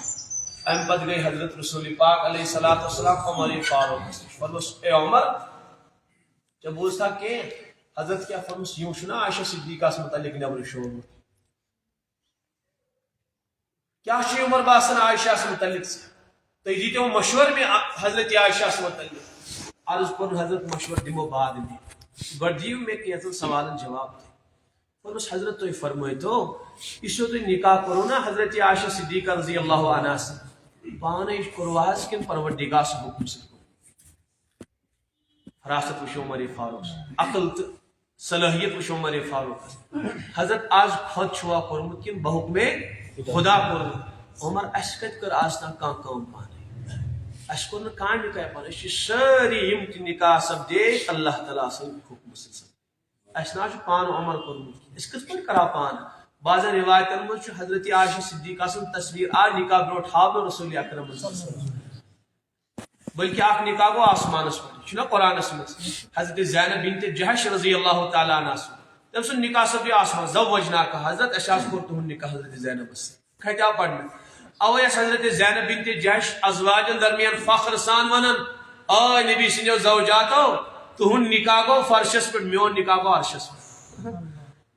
ام پد گئی حضرت رسول پاک علیہ الصلوۃ والسلام عمر فاروق فرمس اے عمر جب بوزتا کہ حضرت کیا فرمس یوں شنا عائشہ صدیقہ سے متعلق نبر شور کیا شی عمر باسن عائشہ سے متعلق سے تو دیتے وہ مشور میں حضرت عائشہ سے متعلق عرض کر حضرت مشورہ دمو بعد میں گڈ دیو میں کینژن سوالن جواب فرمس حضرت تو فرمائے تو یہ تو نکاح کرو نا حضرت عائشہ صدیقہ رضی اللہ عنہا سے پانے کرواز کن پروردگار سے حکم سے فراست وشو عمر فاروق عقل صلاحیت وشو عمر فاروق حضرت آج خود چھوا کرمت کن بحکم خدا کرمت عمر اشکت کر آسنا کان کام پانے اشکر نہ کان نکاح پانے ساری یم نکاح سب دے اللہ تعالیٰ سے حکم سے اشنا پان عمل کرمت اس کس پہ کرا پان بعض روایتن مجھ حضرت عائشہ صدیقہ سن تصویر آج نکاح بروٹ حاب رسول اکرم صلی اللہ علیہ وسلم بلکہ آپ نکاح کو آسمان اس پر چھنا قرآن اس میں حضرت زینب بنت جہش رضی اللہ تعالیٰ عنہ سے جب سن نکاح سب یہ آسمان زوجنا کا حضرت اشاس کرتہن نکاح حضرت زینب سے کھٹا پڑھنا اویس حضرت زینب بنت جہش ازواجن درمیان فخر سان ونن اے نبی سنجو زوجاتو تہن نکاح کو فرشس پر میون نکاح کو عرشس پر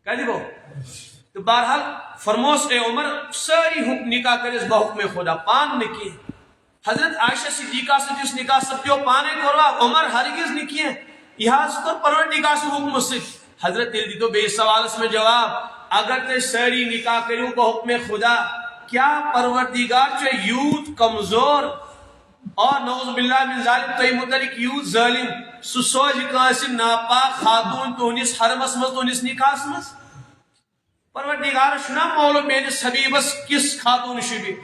کہہ دی تو بہرحال فرموس اے عمر ساری حکم نکاح کرس بحکم خدا پان نکی حضرت عائشہ صدیقہ سے جس نکاح سب جو پانے کروا عمر ہرگز نکی ہے یہاں کر پروردگار سے حکم سے حضرت دل دی تو بے سوال اس میں جواب اگر تے ساری نکاح کریو بحکم خدا کیا پروردگار چے یوت کمزور اور نعوذ باللہ من ظالم تو متعلق یوت ظالم سوچ کانسی ناپاک خاتون تو انیس حرمس مز تو انیس نکاح مز پروردگار شنا مولو میرے حبیبس کس خاتون شبی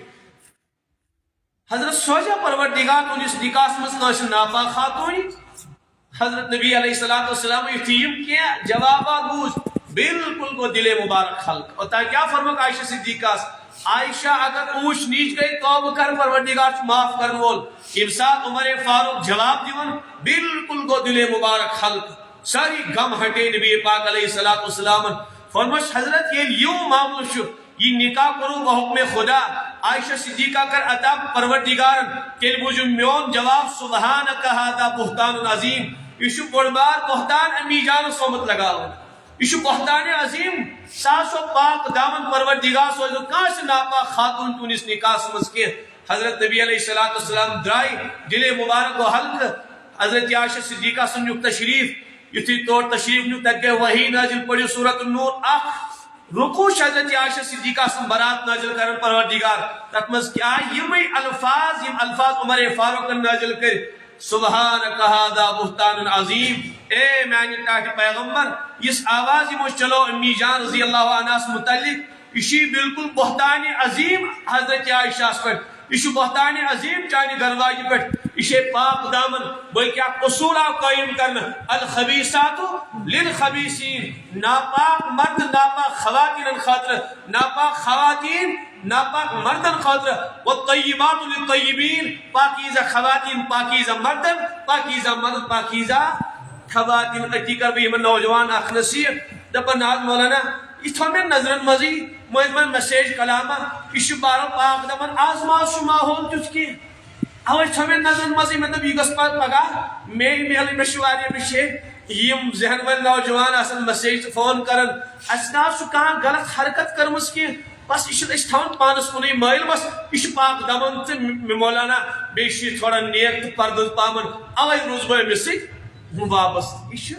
حضرت سوچا پروردگار تو اس نکاح مز کانسی ناپاک خاتون حضرت نبی علیہ السلام یتیم کیا جواب گوش بالکل کو دل مبارک خلق اور تا کیا فرمک عائشہ صدیقہ عائشہ اگر اونچ نیچ گئی توبہ کر پروردگار معاف کرن وول ارشاد عمر فاروق جواب دیون بالکل کو دل مبارک خلق ساری غم ہٹے نبی پاک علیہ السلام فرمش حضرت یہ یوں معاملہ شو یہ نکاح کرو بحکم خدا عائشہ صدیقہ کر عطا پروردگار تیل بوجو میون جواب سبحانک ھذا بہتان عظیم یہ بڑبار بہتان امی جان سومت لگاو یہ بہتان عظیم ساسو پاک دامن پروردگار سو کہاں سے ناپاک خاتون تو اس نکاح سمجھ کے حضرت نبی علیہ السلام درائی دل مبارک و حلق حضرت عائشہ صدیقہ سنجھو تشریف یتھی طور تشریف نیو تک گئے وحی نازل پڑی سورۃ النور رکو حضرت عائشہ صدیقہ سن برات نازل کرن پروردگار تکمز کیا یمی الفاظ عمر فاروق نازل کر سبحانک ھذا بہتان عظیم اے میانی ٹاٹ پیغمبر اس آواز مجھ چلو امی جان رضی اللہ عنہ سے متعلق اسی بالکل بہتان عظیم حضرت عائشہ پر یہ بہتان عظیم چانی گرواجی پر اسے پاک دامن بلکہ آپ اصول آپ قائم کرنا الخبیثات للخبیثین ناپاک مرد ناپاک خواتین خاطر ناپاک خواتین ناپاک مردن خاطر والطیبات للطیبین پاکیزہ خواتین پاکیزہ مردن پاکیزہ مرد پاکیزہ خواتین اتی کر بھی ہمیں نوجوان اخنصیر دبا ناز مولانا اس ہمیں نظرن مزید مہمان میسیج کلامہ اس بارو پاک دمن آزماز شما ہون تجھ کی اوش ہمیں نظرن مزید میں نبی گسپات پگا میں میلی مشواری بشے یم ذہن میں نوجوان اصل میسیج فون کرن اسناف شو کہاں غلط حرکت کرمس کی بس اس تھون پانس کنی مائل بس اس پاک دمن تے مولانا بیشی تھوڑا نیک پردل پامن اوی روز بھائی مسیج واپس اس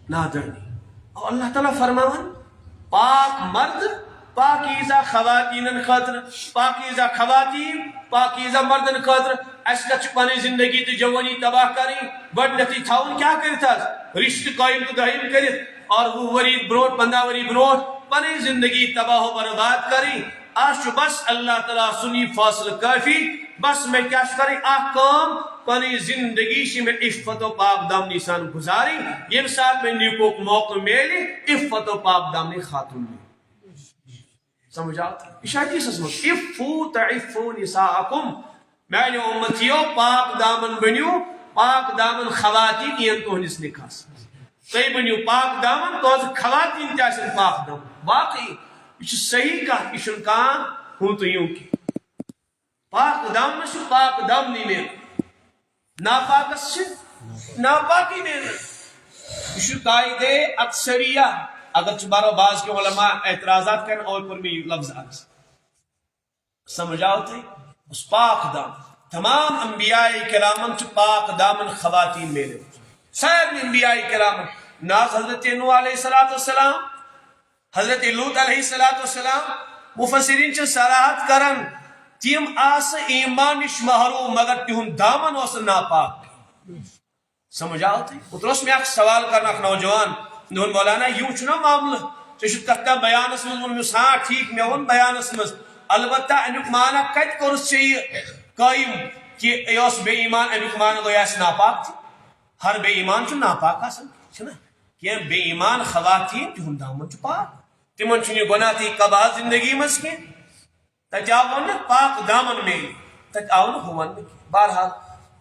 نادرنی اللہ تعالیٰ فرماون پاک مرد پاکیزہ خواتین خاطر پاکیزہ خواتین پاکیزہ مردن خاطر اس کا چپانی زندگی تو جوانی تباہ کریں بڑھنتی تھاون کیا کرتا رشت قائم تو دائم کرت اور وہ ورید بروٹ بندہ وری بروٹ پانی زندگی تباہ و برباد کریں آج بس اللہ تعالیٰ سنی فاصل کافی بس میں کیا کریں آکام پانی زندگی شی میں عفت و پاک دامنی سان گزاری یہ ساتھ میں نیکو موقع میلی عفت و پاک دامنی خاتون میں سمجھ آتا اشارتی سسمت عفو تعفو نساءکم میلی امتیو پاک دامن بنیو پاک دامن خواتین این تو ہنس نکاس کئی بنیو پاک دامن تو خواتین جیسے پاک دامن باقی یہ صحیح کا اشن کام ہوں تو یوں کی پاک دامن شو پاک دامنی میں ناپاک سے ناپاکی میں یہ قائدے اکثریہ اگر چبارو باز کے علماء اعتراضات کریں اور پر میں لفظ آگز سمجھاؤ تھے اس پاک دامن تمام انبیاء کرامن چھ پاک دامن خواتین میلے سارے انبیاء کرامن ناز حضرت نوح علیہ السلام حضرت لوط علیہ السلام مفسرین چھ صراحت کرن تیم آس ایمان نش محروم مگر تہند دامن اس ناپاک سمجھ آو تھی اتروس میں ایک سوال کرنا اخ نوجوان دون مولانا یوں چھنا معاملہ ژےٚ کتھا بیانس مز ونمس ہاں ٹھیک مے ون بیانس مز البتہ امیک معنی کت کورس ژےٚ قائم کہ یہ بے ایمان امیک معنی گویا ناپاک ہر بے ایمان چھ ناپاک آسان چھنا کہ بے ایمان خواتین تہند دامن چھ پاک تمن چھ یہ گناہ تی قباہ زندگی مز کی تت آو ون پاک دامن میل تت آو نہ ون بہرحال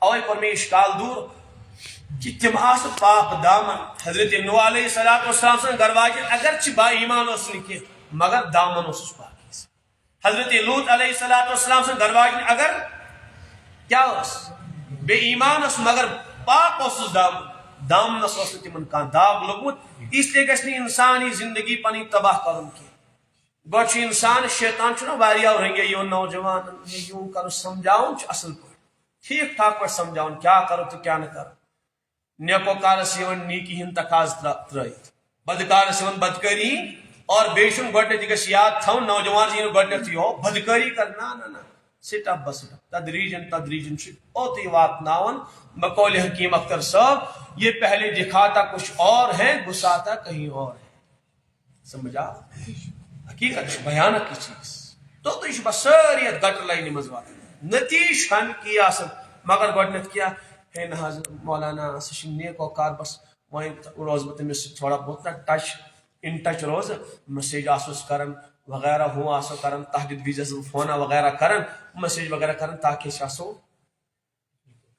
اوے کور میں اشکال دور کہ تم آس پاک دامن حضرت نوح علیہ السلام سن گھر واجن اگرچہ با ایمان اس کی مگر دامن اس پاک حضرت لوط علیہ السلام سن گھر واجن اگر کیا اس بے ایمان اس مگر پاک اس دامن اس تمن کان داغ لگمت اس لیے گژھِ نہٕ انسانی زندگی پنی تباہ کرن کی گوچ انسان شیطان چھنا واریاہ رنگے یوں نوجوان یوں کرو سمجھاؤن اصل پہ ٹھیک ٹھاک پہ سمجھاؤن کیا کرو تو کیا نہ کرو نیکو کارس یون نیکی ہند تقاض ترائیت بدکارس یون بدکاری اور بیشن گوڈنیت گژھِ یاد تھاؤن نوجوان جی گوڈنیت یہ بدکاری کرنا نہ سٹپ بس تدریجن تدریجن اوتی واتناون بقول حکیم اختر صاحب یہ پہلے دکھاتا کچھ اور ہے گساتا کہیں اور ہے سمجھا حقیقت بھیانک کی چیز تو یہ بس ساری گٹر لائن مز وات نتیش ہن کی آسن مگر گوڈنیت کیا ہے نہ مولانا سہ نیکو کار بس وہیں روز بہ تمس تھوڑا بہت ٹچ ان ٹچ روز میسیج آسوس کرن وغیرہ ہوں آسو کرن تہجد ویزس فونا وغیرہ کرن میسیج وغیرہ کرن تاکہ آسو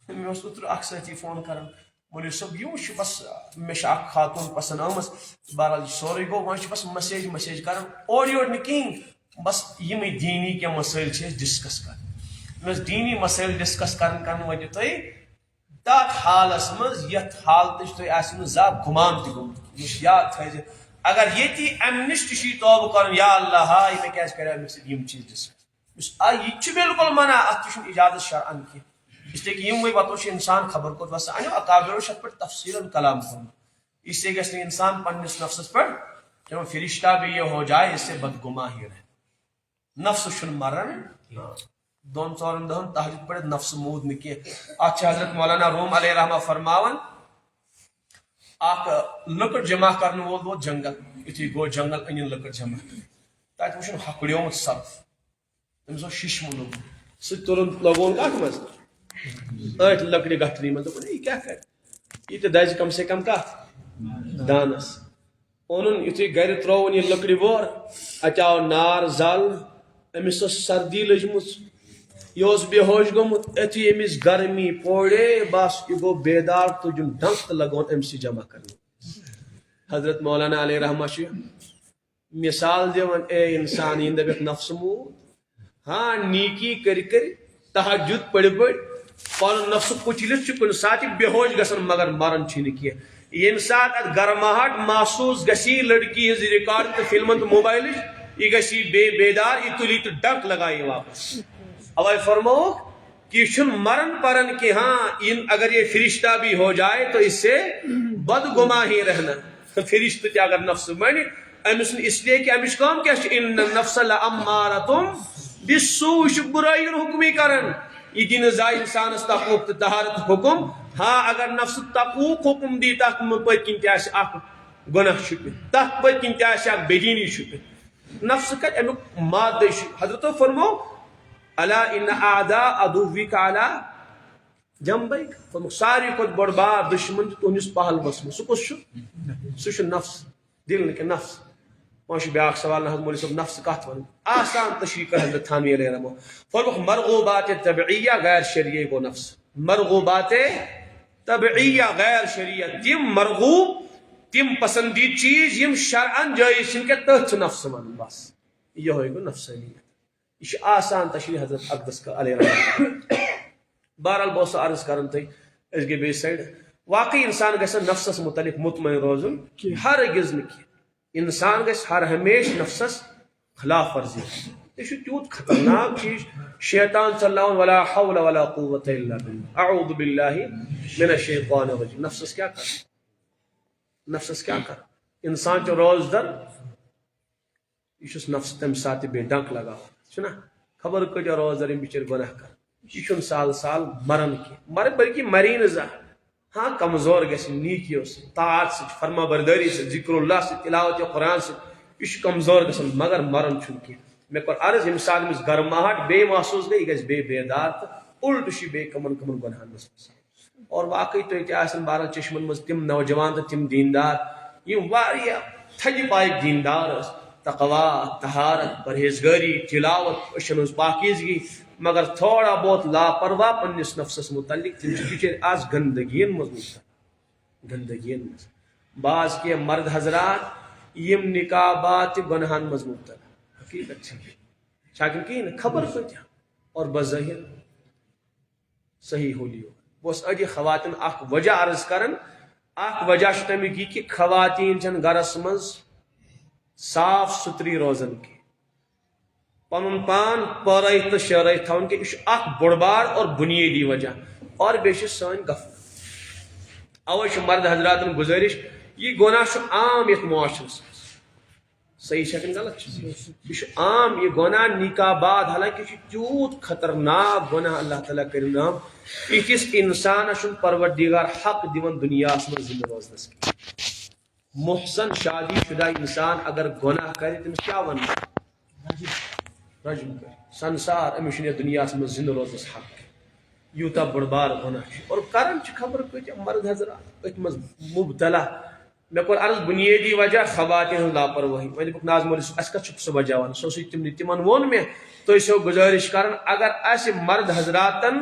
میں اوتر اخ ساتھی فون کرن مولوی صاحب یوں بس مے اخ خاتون پسند آمس بہرحال سورے گو وہاں بس میسیج کرن اور یور نہ کہین بس یم دینی کے مسائل ڈسکس کرن دینی مسائل ڈسکس کرن وجہ تھی تات حالس مز یت حالت تھی آسو زا گمان تہ گومت مش یاد تھے اگر یہ ام نش تھی توبہ کر یا اللہ ہائے میں کیا کرے امس یم چیز ڈسکس یہ بالکل منع ات تہ اجازت شرعن کی اس لیے کہ یم وتو انسان خبر کت وس انو اکابرو شت پر تفصیل کلام کرنا اس سے گھس انسان پنس نفسس پر جب فرشتہ بھی یہ ہو جائے اس سے بدگماہی رہے نفس شن مرن دون ژورن دہن تہجد پڑھ نفس مود نکی اچھا حضرت مولانا روم علیہ رحمہ فرماون اخ لکڑ جمع کرنے وول ووت جنگل یتھی گو جنگل ان لکڑ جمع تت وچن ہکڑیومت سرف تمس ششم لوگ سہ ترن لگون کت مز أٹھ لکڑی گٹھری مز دپن یہ کیا کر یہ تو دز کم سے کم کت دانس اونن یتھی گھر ترون یہ لکڑی وور اچاو نار زل امس سردی لجمت یہ بے ہوش گومت اتھی امس گرمی پوڑے بس یہ گو بیدار تجن ڈنک لگون امس جمع کرنے حضرت مولانا علیہ رحمہ مثال دون اے انسان یہ دپک نفس مود ہاں نیکی کر تہجد پڑ پن نفس کچلت کن سات بے ہوش گسن مگر مرن چھ کی یم سات ات گرماہٹ محسوس گسی لڑکی ہز ریکارڈ تو فلمن تو موبائل یہ گسی بیدار یہ تلی تو ڈنک لگائی واپس اوائے فرمو کہ چھن مرن پرن کہ ہاں اگر یہ فرشتہ بھی ہو جائے تو اس سے بدگماہی رہنا فرشتہ تے اگر نفس بن امس اس لیے کہ امس کام کیا ان النفس لامارۃ بالسوء برائی حکمی کرن یہ دین زائ انسان تقوق طہارت حکم ہاں اگر نفس تقوق حکم دی تک پت کن تہ اخ گناہ چھپ تک پت کن تہ اخ بدینی چھپ نفس کت امیک مادہ حضرت فرمو الا ان اعداء عدوک علی جنبیک فرمو ساری کھت بڑ بار دشمن تہندس پہل بس سہ کس سہ نفس دل نہ نفس وہاں بیاکھ سوال نہ مولوی صاحب نفس کت ون آسان تشریح کر حضرت تھانوی علیہ رحمہ فرمو مرغوبات طبعیہ غیر شرعیہ گو نفس مرغوبات طبعیہ غیر شرعیہ تم مرغوب تم پسندید چیز یم شرعن جائز چھن کہ تتھ نفس ون بس یہ گو نفسانیت یہ آسان تشریح حضرت اقدس کا علیہ رحمہ بہرحال بہت سا عرض کرن تھی اس کے بیس سائڈ واقعی انسان گژھِ نفسس متعلق مطمئن روزن ہرگز نہ انسان گژھِ ہر ہمیشہ نفسس خلاف ورزی یہ تیوت خطرناک چیز شیطان صلی اللہ ولا حول ولا قوت الا باللہ اعوذ باللہ من الشیطان الرجیم نفسس کیا کر انسان چو روز در یہ نفس تم سات بے ڈنک لگا چھنا خبر کتیا روز در بچر گناہ کر یہ سال سال مرن کی مر بلکہ مرین زا ہاں کمزور گھس نیکیو سے طاعت سے فرما برداری سے ذکر اللہ سے تلاوت قرآن سے یہ کمزور گھن مگر مرن چھن کی میں کور عرض مثال مز گرماہٹ بے محسوس گئی گھس بے بیدار تو الٹ بے کمن کمن گناہن مز اور واقعی تو یہ بارہ چشمن مز تم نوجوان تو تم دیندار یہ واریاہ تھج پائک دیندار تقوا طہارت پرہیزگاری تلاوت اشن ہز پاکیزگی مگر تھوڑا بہت لاپرواہ پنس نفسس متعلق تم بچر آج گندگین مز گندگین مز بعض کے مرد حضرات یم نکابات گناہن مز مبتلا حقیقت شاکن کی خبر کتیا اور بظاہر صحیح ہولی ہو بس اجی خواتین اخ وجہ عرض کرن اخ وجہ تمیک یہ کہ خواتین چن گرس مز صاف ستھری روزن کی پن پان پرائے تو شرائے تھون کہ یہ اخ بڑ بار اور بنیادی وجہ اور بیش سن غفلت اوے مرد حضرات گزارش یہ گناہ عام یت معاشرس صحیح شکن غلط یہ عام یہ گناہ نکاح بعد حالانکہ یہ تیوت خطرناک گناہ اللہ تعالیٰ کریم نام اکس انسان پروردگار حق دیون دنیا من زندہ روزنس کی محسن شادی شدہ انسان اگر گناہ کرے تمس کیا ون رجم کر سنسار امس دنیا من زندہ روزنس حق یوتا بڑ بار گناہ اور کرن خبر کت مرد حضرات ات مز مبتلا میں کور عرض بنیادی وجہ خواتین ہند لاپرواہی وی دک ناظم اس کت سہ بجاوان سو تمن وون میں تھی سو گزارش کرن اگر اس مرد حضراتن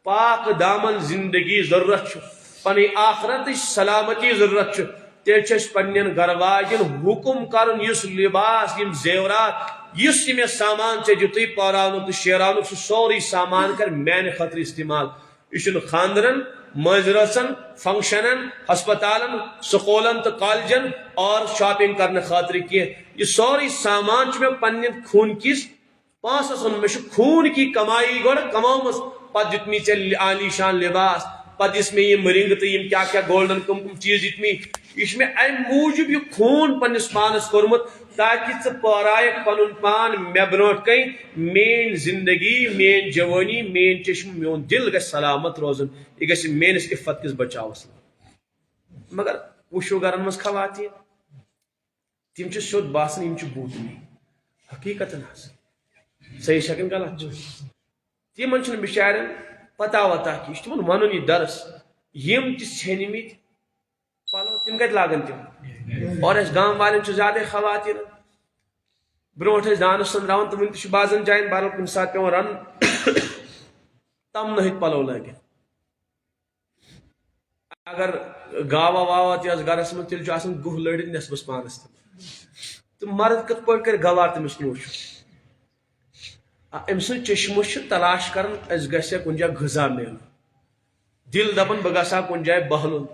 پاک دامن زندگی ضرورت پن آخرت سلامتی ضرورت تیل پنن گھر واجن حکم کرن اس لباس یم زیورات اس یہ سامان ے دتھی پوران تو شیران سہ سوری سامان کر میانہ خطر استعمال یہ خاندرن مزرسن فنکشنن ہسپتالن سکولن تو کالجن اور شاپنگ کرنے خاطر کی یہ سوری سامان میں پنہ خون کس پانسس میں خون کی کمائی گوڑ کمامس پتہ دت می ے عالی شان لباس پتہ دس میں یم رنگ تو یم کیا گولڈن کم کم چیز دت می یہ میں ام موجود یہ خون پنس پانس کورمت تاکہ ثہ پورائک پن پان مے برونٹ کن مین زندگی مین جوانی مین چشم میون دل گھ سلامت روزن یہ گھ میس عفت کس بچاوس مگر وشو گرن مز خواتین تم سیود باسان یم بوتنی حقیقت صحیح شکن غلط تمن بچارن پتہ وتہ کی تمن ون یہ درس یم ژھن مت پلو تم کت لاگن تم اور اس گام والن زیادہ خواتین بروٹ دانس سندراون تو ون بازن جائن بہرحال کم سات پیون رن تم نہت پلو لگن اگر گاوا واوا تس گرس من تیل گہ لڑت نصبس پانس تو مرد کت پہ کر گوار تمس نوش ام سن چشمس تلاش کرن اس گھس کن جائے غذا مل دل دپن بہ گھا کن جائے بہلن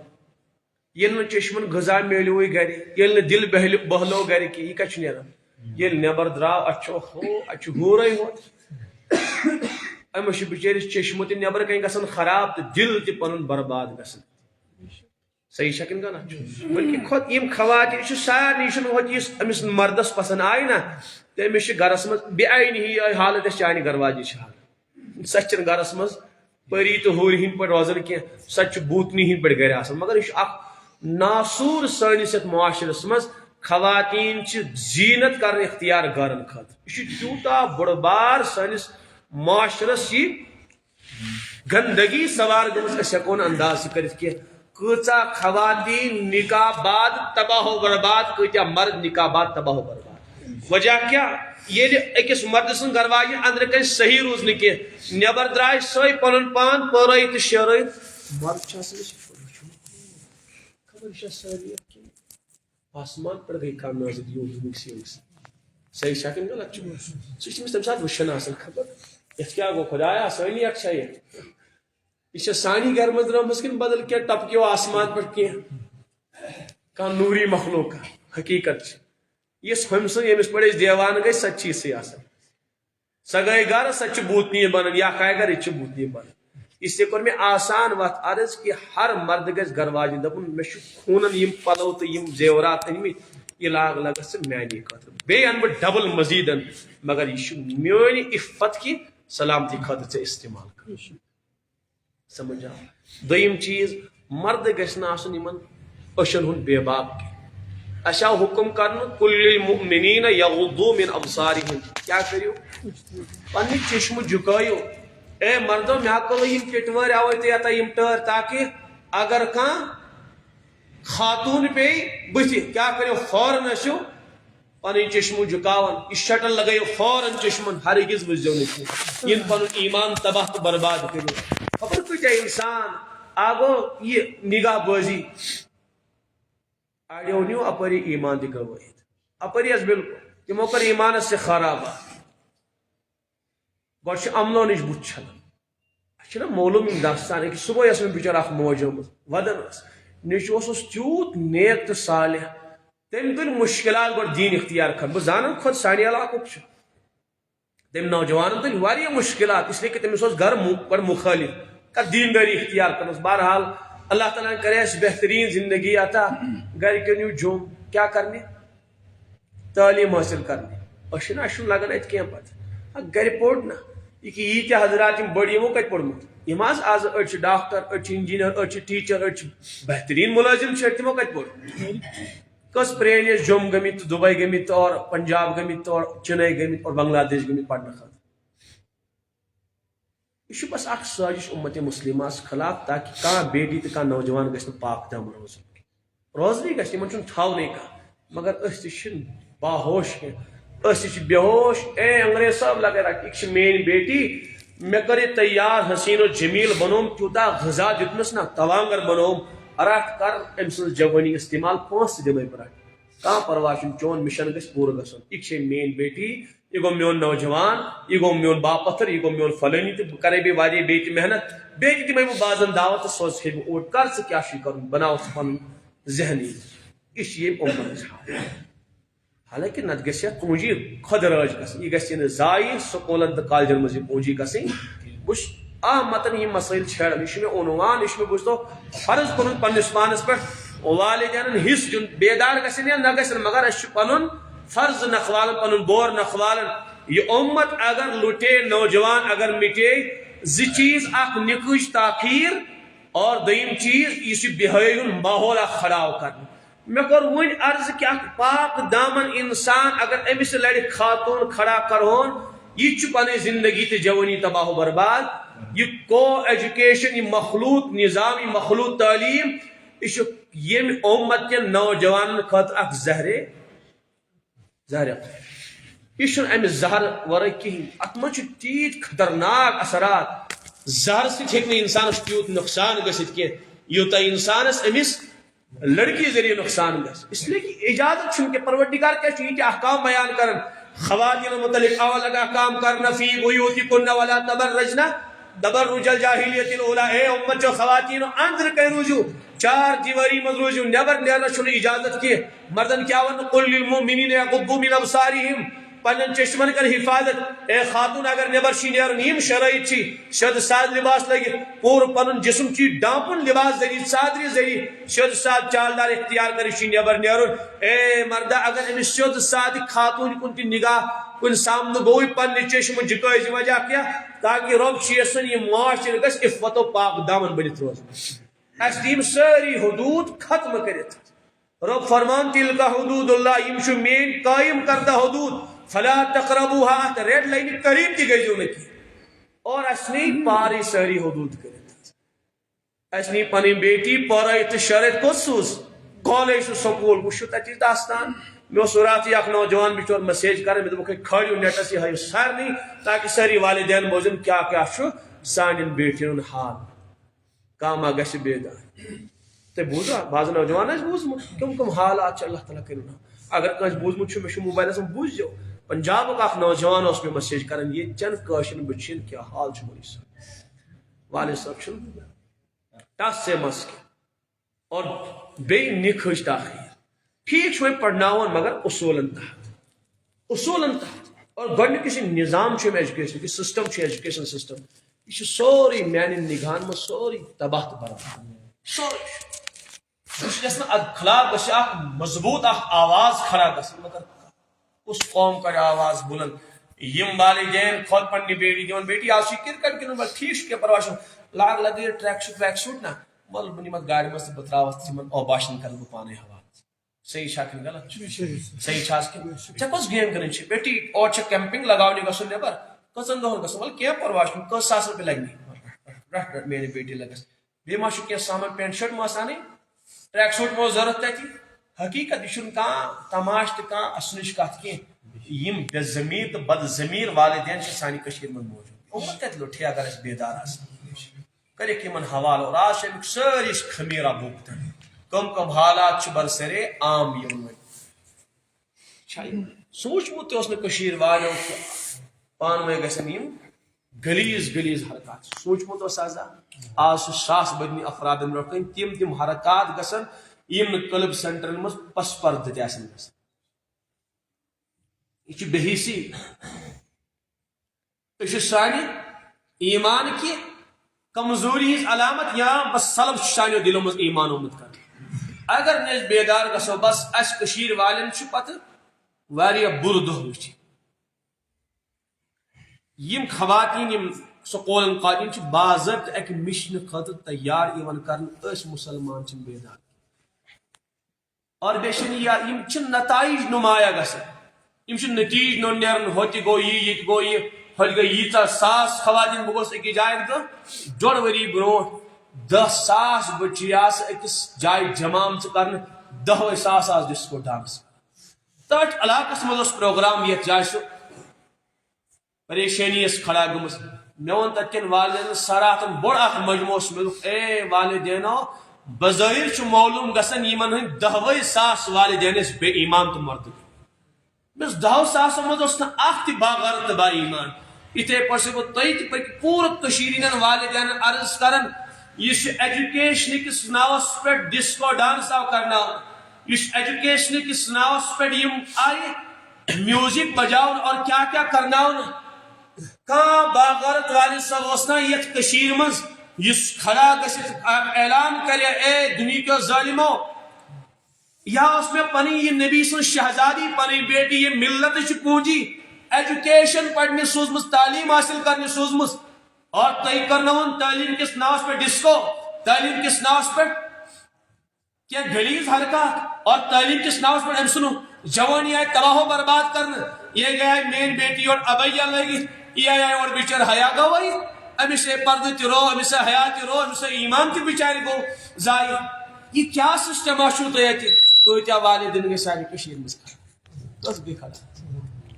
یل چشمن غذا ملو گر یل دل بہلو گر کی یہ کت نیران یل نبر درو اتھ ہورے ہوت امس بچرس چشمہ تہ نبر کن گھان خراب تو دل تہ پن برباد گھان صحیح شکن گا نا بلکہ خود یم خواتین یہ سارے یہ امس مردس پسند آئی نا تو امس گرس مز بے آئی ہی حالت چانہ گھر واجی حالت سہ گرس مز پری تو ہور ہند پہ روزان کی سہ بوتنی ہند پہ گر آسان مگر یہ ناسور سانس یت معاشرس مز خواتین زینت کرنے اختیار گرن خاطر یہ تیوتا بڑ بار سانس معاشرس یہ گندگی سوار گمس ہیکو انداز کرت کی کچا خواتین نکاح بعد تباہ و برباد کتیا مرد نکاح بعد تباہ و برباد وجہ کیا یہ اکس مرد سن گھر واجن اندر کن صحیح روزن کی نبر درائے سی پن پان پورائت تو شیرائت مرد خبر ساری آسمان پر گئی کام نازل یہ صحیح شکن غلط سہ تمہ سات وشن آسان خبر یت کیا گو خدایا سانی اکشا یہ سانی گھر مز درمس کن بدل کیا ٹپکیو آسمان پر کی نوری مخلوق حقیقت یس ہم سن یمس پہ دیوان گئی سچی سی آسان سہ گئی گر سہ بوتنی بنن یا کھائے گر یہ بوتنی بنن اس لیے کور میں آسان وت عرض کہ ہر مرد گژھِ گھر واجن دپن مے خونن یم پلو تو یم زیورات أنمٕتۍ یہ لاگ لگس ژٕ میانی خاطر بیٚیہِ ان بہٕ ڈبل مزیدن مگر یہ میٲنۍ عفت کہ سلامتی خاطر ژےٚ استعمال کر سمجھ آو دوٚیِم چیز مرد گژھِ نہٕ آسُن یمن أچھن ہُنٛد بے باک کینٛہہ اسہِ آو حکم کرنہٕ قل للمؤمنین یغضوا من ابصارہم کیا کٔرِو پننہِ چشمہٕ جُکٲیِو اے مردو مےٚ کٔر یم ٹِٹوٲرۍ اوے تہٕ یتا یم ٹٲر تاکہ اگر کانٛہہ خاتون پے بتھ کیا کریو فوراً ٲسِو پن چشمہ جُکاون یہ شٹل لگٲیو فوراً چشمن ہرگز وٕچھزیو نہٕ یم پن ایمان تباہ تو برباد کرو خبر کۭتیاہ انسان آگو یہ نگاہ بازی اڑیو نیو اپری ایمان تہ گوٲیِتھ اپری اس بالکل تمو کر ایمانس سے خرابات گۄڈٕ چھُ امنو نش بُتھ چھلان اسہِ چھُنہ معلوم یم داستان أکِس صبحٲے ٲس مےٚ بِچٲر اکھ موج آمٕژ ودان ٲس نیچو اوسُس تیوٗت نیک تہٕ صالح تٔمۍ تُلۍ مُشکلات گۄڈٕ دیٖن اختیار کر بہٕ زانان خۄد سانہِ علاقُک چھُ تٔمۍ نوجوانن تُلۍ واریاہ مُشکلات اس لیے کہ تٔمِس اوس گرٕ گۄڈٕ مُخٲلف کر دیندٲری اختیار کرنس بہرحال اللہ تعالیٰ نے کرے اَسہِ بہتریٖن زندگی عطا گرِکیو نیوٗ جوٚم کیٛاہ کرنہِ تعلیٖم حٲصِل کرنہِ أسۍ چھِنہٕ اَسہِ چھُنہٕ لگان اَتہِ کینٛہہ پتہٕ گرِ پوٚر نہ یہ کہ ییٖتیاہ حضرات یم بٔڑۍ یِمو کتہِ پوٚرمُت یم حظ آز أڑۍ چھِ ڈاکٹر أڑۍ چھِ انجیٖنر أڑۍ چھِ ٹیٖچر أڑۍ چھِ بہتریٖن مُلٲزم چھِ تِمو کتہِ پوٚر کٔژ پرٛٲنۍ ٲسۍ جوٚم گٔمٕتۍ تہٕ دُبے گٔمٕتۍ اور پنجاب گٔمٕتۍ اور چنئی گٔمٕتۍ اور بنگلہ دیش گٔمٕتۍ پرنہٕ خٲطرٕ یہ چھُ بس اکھ سٲزش اُمتِ مُسلِماہس خلاف تاکہ کانٛہہ بیٹی تہٕ کانٛہہ نوجوان گژھِ نہٕ پاک دام روزُن روزنٕے گژھِ یِمن چھُنہٕ تھاونٕے کانٛہہ مگر أسۍ تہِ چھِنہٕ باہوش کینٛہہ أسۍ تہِ چھِ بے ہوش اے انگریز صاحب لگے رکھ یہِ چھِ میٲنۍ بیٹی مےٚ کٔر یہِ تیار حسین و جمیل بنوم تیوٗتاہ غذا دیُتمس نا توانگر بنوم رٹھ کر أمۍ سٕنٛز جوٲنی استعمال پونٛسہٕ دِمے بہٕ رٹھ کانٛہہ پرواہ چھُنہٕ چون مشن گژھِ پوٗرٕ گژھُن یہِ چھے میٲنۍ بیٹی یہ گو میون نوجوان یہ گو میون باپ پتھر یہ گو میون فلٲنی تہٕ بہٕ کرے بیٚیہِ واریاہ بیٚیہِ تہِ محنت بیٚیہِ تہِ دِمے بہٕ بازن دعوت تہٕ سوزہے بہٕ اوٗرۍ کر ژٕ کیٛاہ چھُے کرُن بناو ژٕ پنُن ذہنی یہ چھِ ییٚمہِ اُمتٕچ حالت حالانکہ نتہٕ گژھِ یتھ پوٗنٛجی خۄد رٲج گژھٕنۍ یہِ گژھِ نہٕ ضایع سکوٗلن تہٕ کالجن منٛز یہِ پوٗنٛجی گژھٕنۍ بہٕ چھُس متن یِم مسٲیل چھیڑان یہ چھُ مےٚ عنوان یہ چھُ مےٚ بوٗزتو فرض کوٚرمُت پننِس پانس پٮ۪ٹھ والدینن حصہٕ دیُن بیدار گژھن یا نہ گژھن مگر اسہِ چھُ پنُن فرض نکھوالن پنُن بور نکھوالن یہ امت اگر لٹے نوجوان اگر مٹے زٕ چیز اکھ نکٕچ تاخیر اور دوٚیِم چیز یُس یہِ بِہٲیی ہُنٛد ماحول اکھ خراب کرنہٕ مےٚ کوٚر وۄنۍ عرض کہ اکھ پاک دامن انسان اگر أمِس لڑِ خاتون کھڑا کرہون یہ چھُ پنٕنۍ زندگی تہٕ جوانی تباہ و برباد یہ کو ایجوکیشن یہ مخلوط نظام یہ مخلوط تعلیم یہ چھُ ییٚمہِ امت کٮ۪ن نوجوانن خٲطرٕ اکھ زہرے یہ چھُنہٕ امہِ زہر ورٲے کہیٖنۍ اتھ منٛز چھُ تیٖتۍ خطرناک اثرات زہر سۭتۍ ہیٚکہِ نہٕ انسانس تیوٗت نۄقصان گٔژھِتھ کینٛہہ یوٗتاہ انسانس أمِس لڑکی ذریعہ نقصان گژھِ اس لیے کہ اجازت چھُنہٕ کہ پروردگار کیٛاہ چھُ ییٖتیاہ احکام بیان کران خواتین متعلق اول احکام کرنا فی بیوتکن ولا تبرجنا تبرج الجاہلیت الاولی اے امت چو خواتین اندر کہیں روزو چار دیواری مز روزو نیبر نیرنا چھُنہٕ اجازت کینٛہہ مردن کیا ون قل للمؤمنین یغضوا من ابصارہم پنن چشمن کر حفاظت اے خاتون اگر نیبر چھ نیرن یم شرائط چھ شد ساز لباس لگت پور پنن جسم چھ ڈانپن لباس ذریعہ صادری ذریعہ شد ساز چالدار اختیار کر چھ نیبر نیرن اے مردا اگر امس شد ساز خاتون کن تہ نگاہ کن سامنے گوئی پنہ چشم جکٲیِزِ وجہ کیا تاکہ رب چھ یژھان یہ معاشرٕ گژھِ عفت و پاک دامن بنت روزُن اس دیم ساری حدود ختم کرت رب فرمان تلک حدود اللہ یم چھ مین قائم کردہ حدود فلا تقربوها ریڈ لائن قریب تہ گژھِو نہٕ کینٛہہ اور اس نے پارے ساری حدود کرت اس نے پنٕنۍ بیٹی پرٲیِتھ تہٕ شرط کوٚت سوٗز کالیج سکوٗل وٕچھو تتِچ داستان مےٚ اوس راتھٕے اکھ نوجوان بِچور میسیج کران مےٚ دوٚپُکھ ہے کھٲلِو نیٹس یہِ ہٲیِو سارنٕے تاکہ سٲری والدین بوزن کیٛاہ کیٛاہ چھُ سانٮ۪ن بیٹین ہُنٛد حال کانٛہہ ما گژھِ بیدار تۄہہِ بوٗزوا بعض نوجوان آسہِ بوٗزمُت کم کم حالات چھِ اللہ تعالیٰ کٔرِنۍ اگر کٲنٛسہِ بوٗزمُت چھُ مےٚ چھُ موبایلس منٛز بوٗززیو پنجابُک اکھ نوجوان اوس مےٚ میسیج کران ییٚتہِ چٮ۪ن کٲشرٮ۪ن بٔچھِن کیٛاہ حال چھُ مولوی صٲب والد صٲب چھُنہٕ ٹس سے مس کینٛہہ اور بیٚیہِ نِکھٕج تاخیر ٹھیک چھُ وۄنۍ پرناوان مگر اصوٗلن تحت اور گۄڈنیُک نظام ایجوکیشن کی سسٹم ایجوکیشن سسٹم یہ سوری میانہ نگاہن من سوری تباہ تو برباد سوری خلاف گھس اخ مضبوط اخ آواز کھڑا گھس مگر اس قوم کر آواز بلند یم والدین خود پنہ بیٹی دون بیٹی آج کرکٹ گندن بس ٹھیک کیا پرواہ لاگ لگے ٹریک سوٹ ویک سوٹ نا ول بہ نمت گاڑی مز بہ تراوت اوباشن کر بہ پانے ہوا صحیح چھا کہ غلط صحیح چھاس کہ ژےٚ کۄس گیم گِنٛدٕنۍ چھِ بیٹی اور چھِ کیمپنگ لگاونہِ گژھُن نٮ۪بر کٔژن دۄہن گژھُن وَلہٕ کینٛہہ پرواے چھُنہٕ کٔژ ساس رۄپیہِ لگنی رٹ رٹ میٲنۍ بیٹی لگس بیٚیہِ ما چھُ کینٛہہ سامان پینٹ شٲٹ ما ٲس اَنٕنۍ ٹریک سوٹ ما اوس ضوٚرتھ تتہِ حقیٖقت یہِ چھُنہٕ کانٛہہ تماش تہٕ کانٛہہ اَسنٕچ کتھ کینٛہہ یِم بے ضمیٖر تہٕ بد ضمیٖر والدین چھِ سانہِ کٔشیٖرِ منٛز موٗجوٗد عمر کتہِ لوٚٹھ ہے اگر أسۍ بیدار آسہٕ کٔرِکھ یِمن حوالہٕ اور آز چھِ امیُک سٲری خمیرہ بوٗگتن کم کم حالات چھِ برسرے عام یِوان وۄنۍ سوچمت تہ والو پان ؤنۍ گژھن یم گلیز گلیز حرکات سوچمت آز ساس بدنی افرادن برونٛٹھ کن تم حرکات گژھن یم کلب سینٹرن مز پس پردٕ تہِ آسن گژھان یہ بے حیثی یہ سانہِ ایمان کی کمزوری ہز علامت یا بس سلب سانیو دلو مز ایمان آمت کر اگر نہ بیدار گژھو بس اس کشیر والن چھ پتہ واریاہ بُرٕ دۄہ وٕچھِ یم خواتین یم سکولن قادین چھ باضابطہ اکہ مشن خاطر تیار یوان کرن اس مسلمان چھ بیدار اور بیشن یم چھ نتائج نمایاں گژھان یم چھ نتیج نو نیرن ہوتہ گو یہ گو یہ ہوتہ گئی ییژاہ ساس خواتین بہ گوس أکِس جایہِ ڈۄڑ ؤری برونٛٹھ 10,000 بچی آس أکِس جایہِ جمام کرن 10,000 آس ڈسکو ڈانس تٹ علاقس مز پروگرام یتھ جائے سہ پریشانی اس کھڑا گمس مے ون تت کن والدین سراتن بوڑ اخ مجموع مل اے والدینو بظاہر چھ معلوم گسن یمن ہند 10,000 والدین بے ایمان تو مرد بس 10,000 مز اخ تہ باغرت با ایمان اتھے پس بہ تہ پورٕ کشیرین والدین عرض کرن یہ ایجوکیشن کس ناوس پہ ڈسکو ڈانس آو کرنا اس ایجوکیشن کس ناوس پہ آئے میوزک بجاؤن اور کیا کیا کرنا باغرت والد صاحب اسنا یت کشیر مز اس کھڑا گژھت اعلان کرے اے دنیا کے ظالمو یا اس میں پنی یہ نبی سن شہزادی پنی بیٹی یہ ملت چھ پونجی ایجوکیشن پڑھنے سوزمس تعلیم حاصل کرنے سوزمس اور تئی کرنون تعلیم کس ناوس پہ ڈسکو تعلیم کس ناوس پہ کیا گلیز حرکات اور تعلیم کس ناوس پر ام سنو جوانی آئے تباہ و برباد کرنا یہ گیا مین بیٹی اور ابیا لگی یہ آئے اور بیچار حیا گوائی ام سے پردہ تی رو ام سے حیا تی رو ام سے ایمان تی بیچاری کو ضائع یہ کیا سسٹم آشو تو یہ تو کیا والدین کے ساری کشیر میں کھڑا بس بھی کھڑا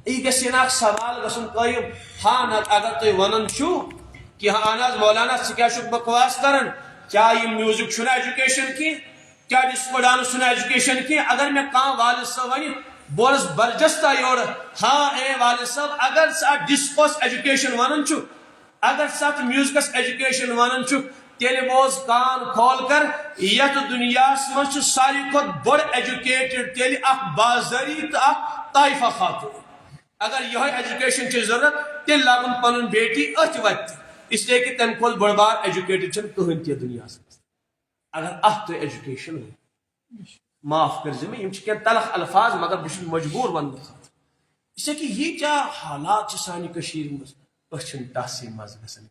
یہ گژھِ اکھ سوال گژھن قائم ہاں نہ اگر تُہۍ ونان چھو کہ ہاں اہن مولانا ژٕ کیٛاہ چھُکھ بکواس کران کیا یہ میوزک چھُنہ ایجوکیشن کی کیا ڈسکو ڈانس چھُنہ ایجوکیشن کی اگر میں کانٛہہ والد صٲب ونہِ بولس برجستہ یور ہاں اے والد صاحب اگر ژٕ اتھ ڈسکوس ایجوکیشن ونان چھُ اگر ژٕ اتھ میوزکس ایجوکیشن ونان چھُ تیلہِ بوز کان کھول کر یتھ دنیاہس منٛز چھُ ساروی کھۄتہٕ بوٚڑ ایجوکیٹڈ تیلہِ اکھ بازری تہٕ اکھ طائفہ خاتون اگر یہ ایجوکیشن چھ ضرورت تیل لاگن پنن بیٹی اتھ وتہِ اس لیے کہ تمہ کھۄتہٕ بٔڑ بار ایجوکیٹڈ چھنہٕ کٕہٕنۍ تہِ دنیاہس منٛز اگر اتھ تُہۍ ایجوکیشن معاف کر میں یم کینٛہہ تلخ الفاظ مگر بہٕ مجبور ون خاطر اس لیے کہ یہ کیا حالات سانہِ کٔشیٖرِ منٛز أچھن ٹس مز گژھان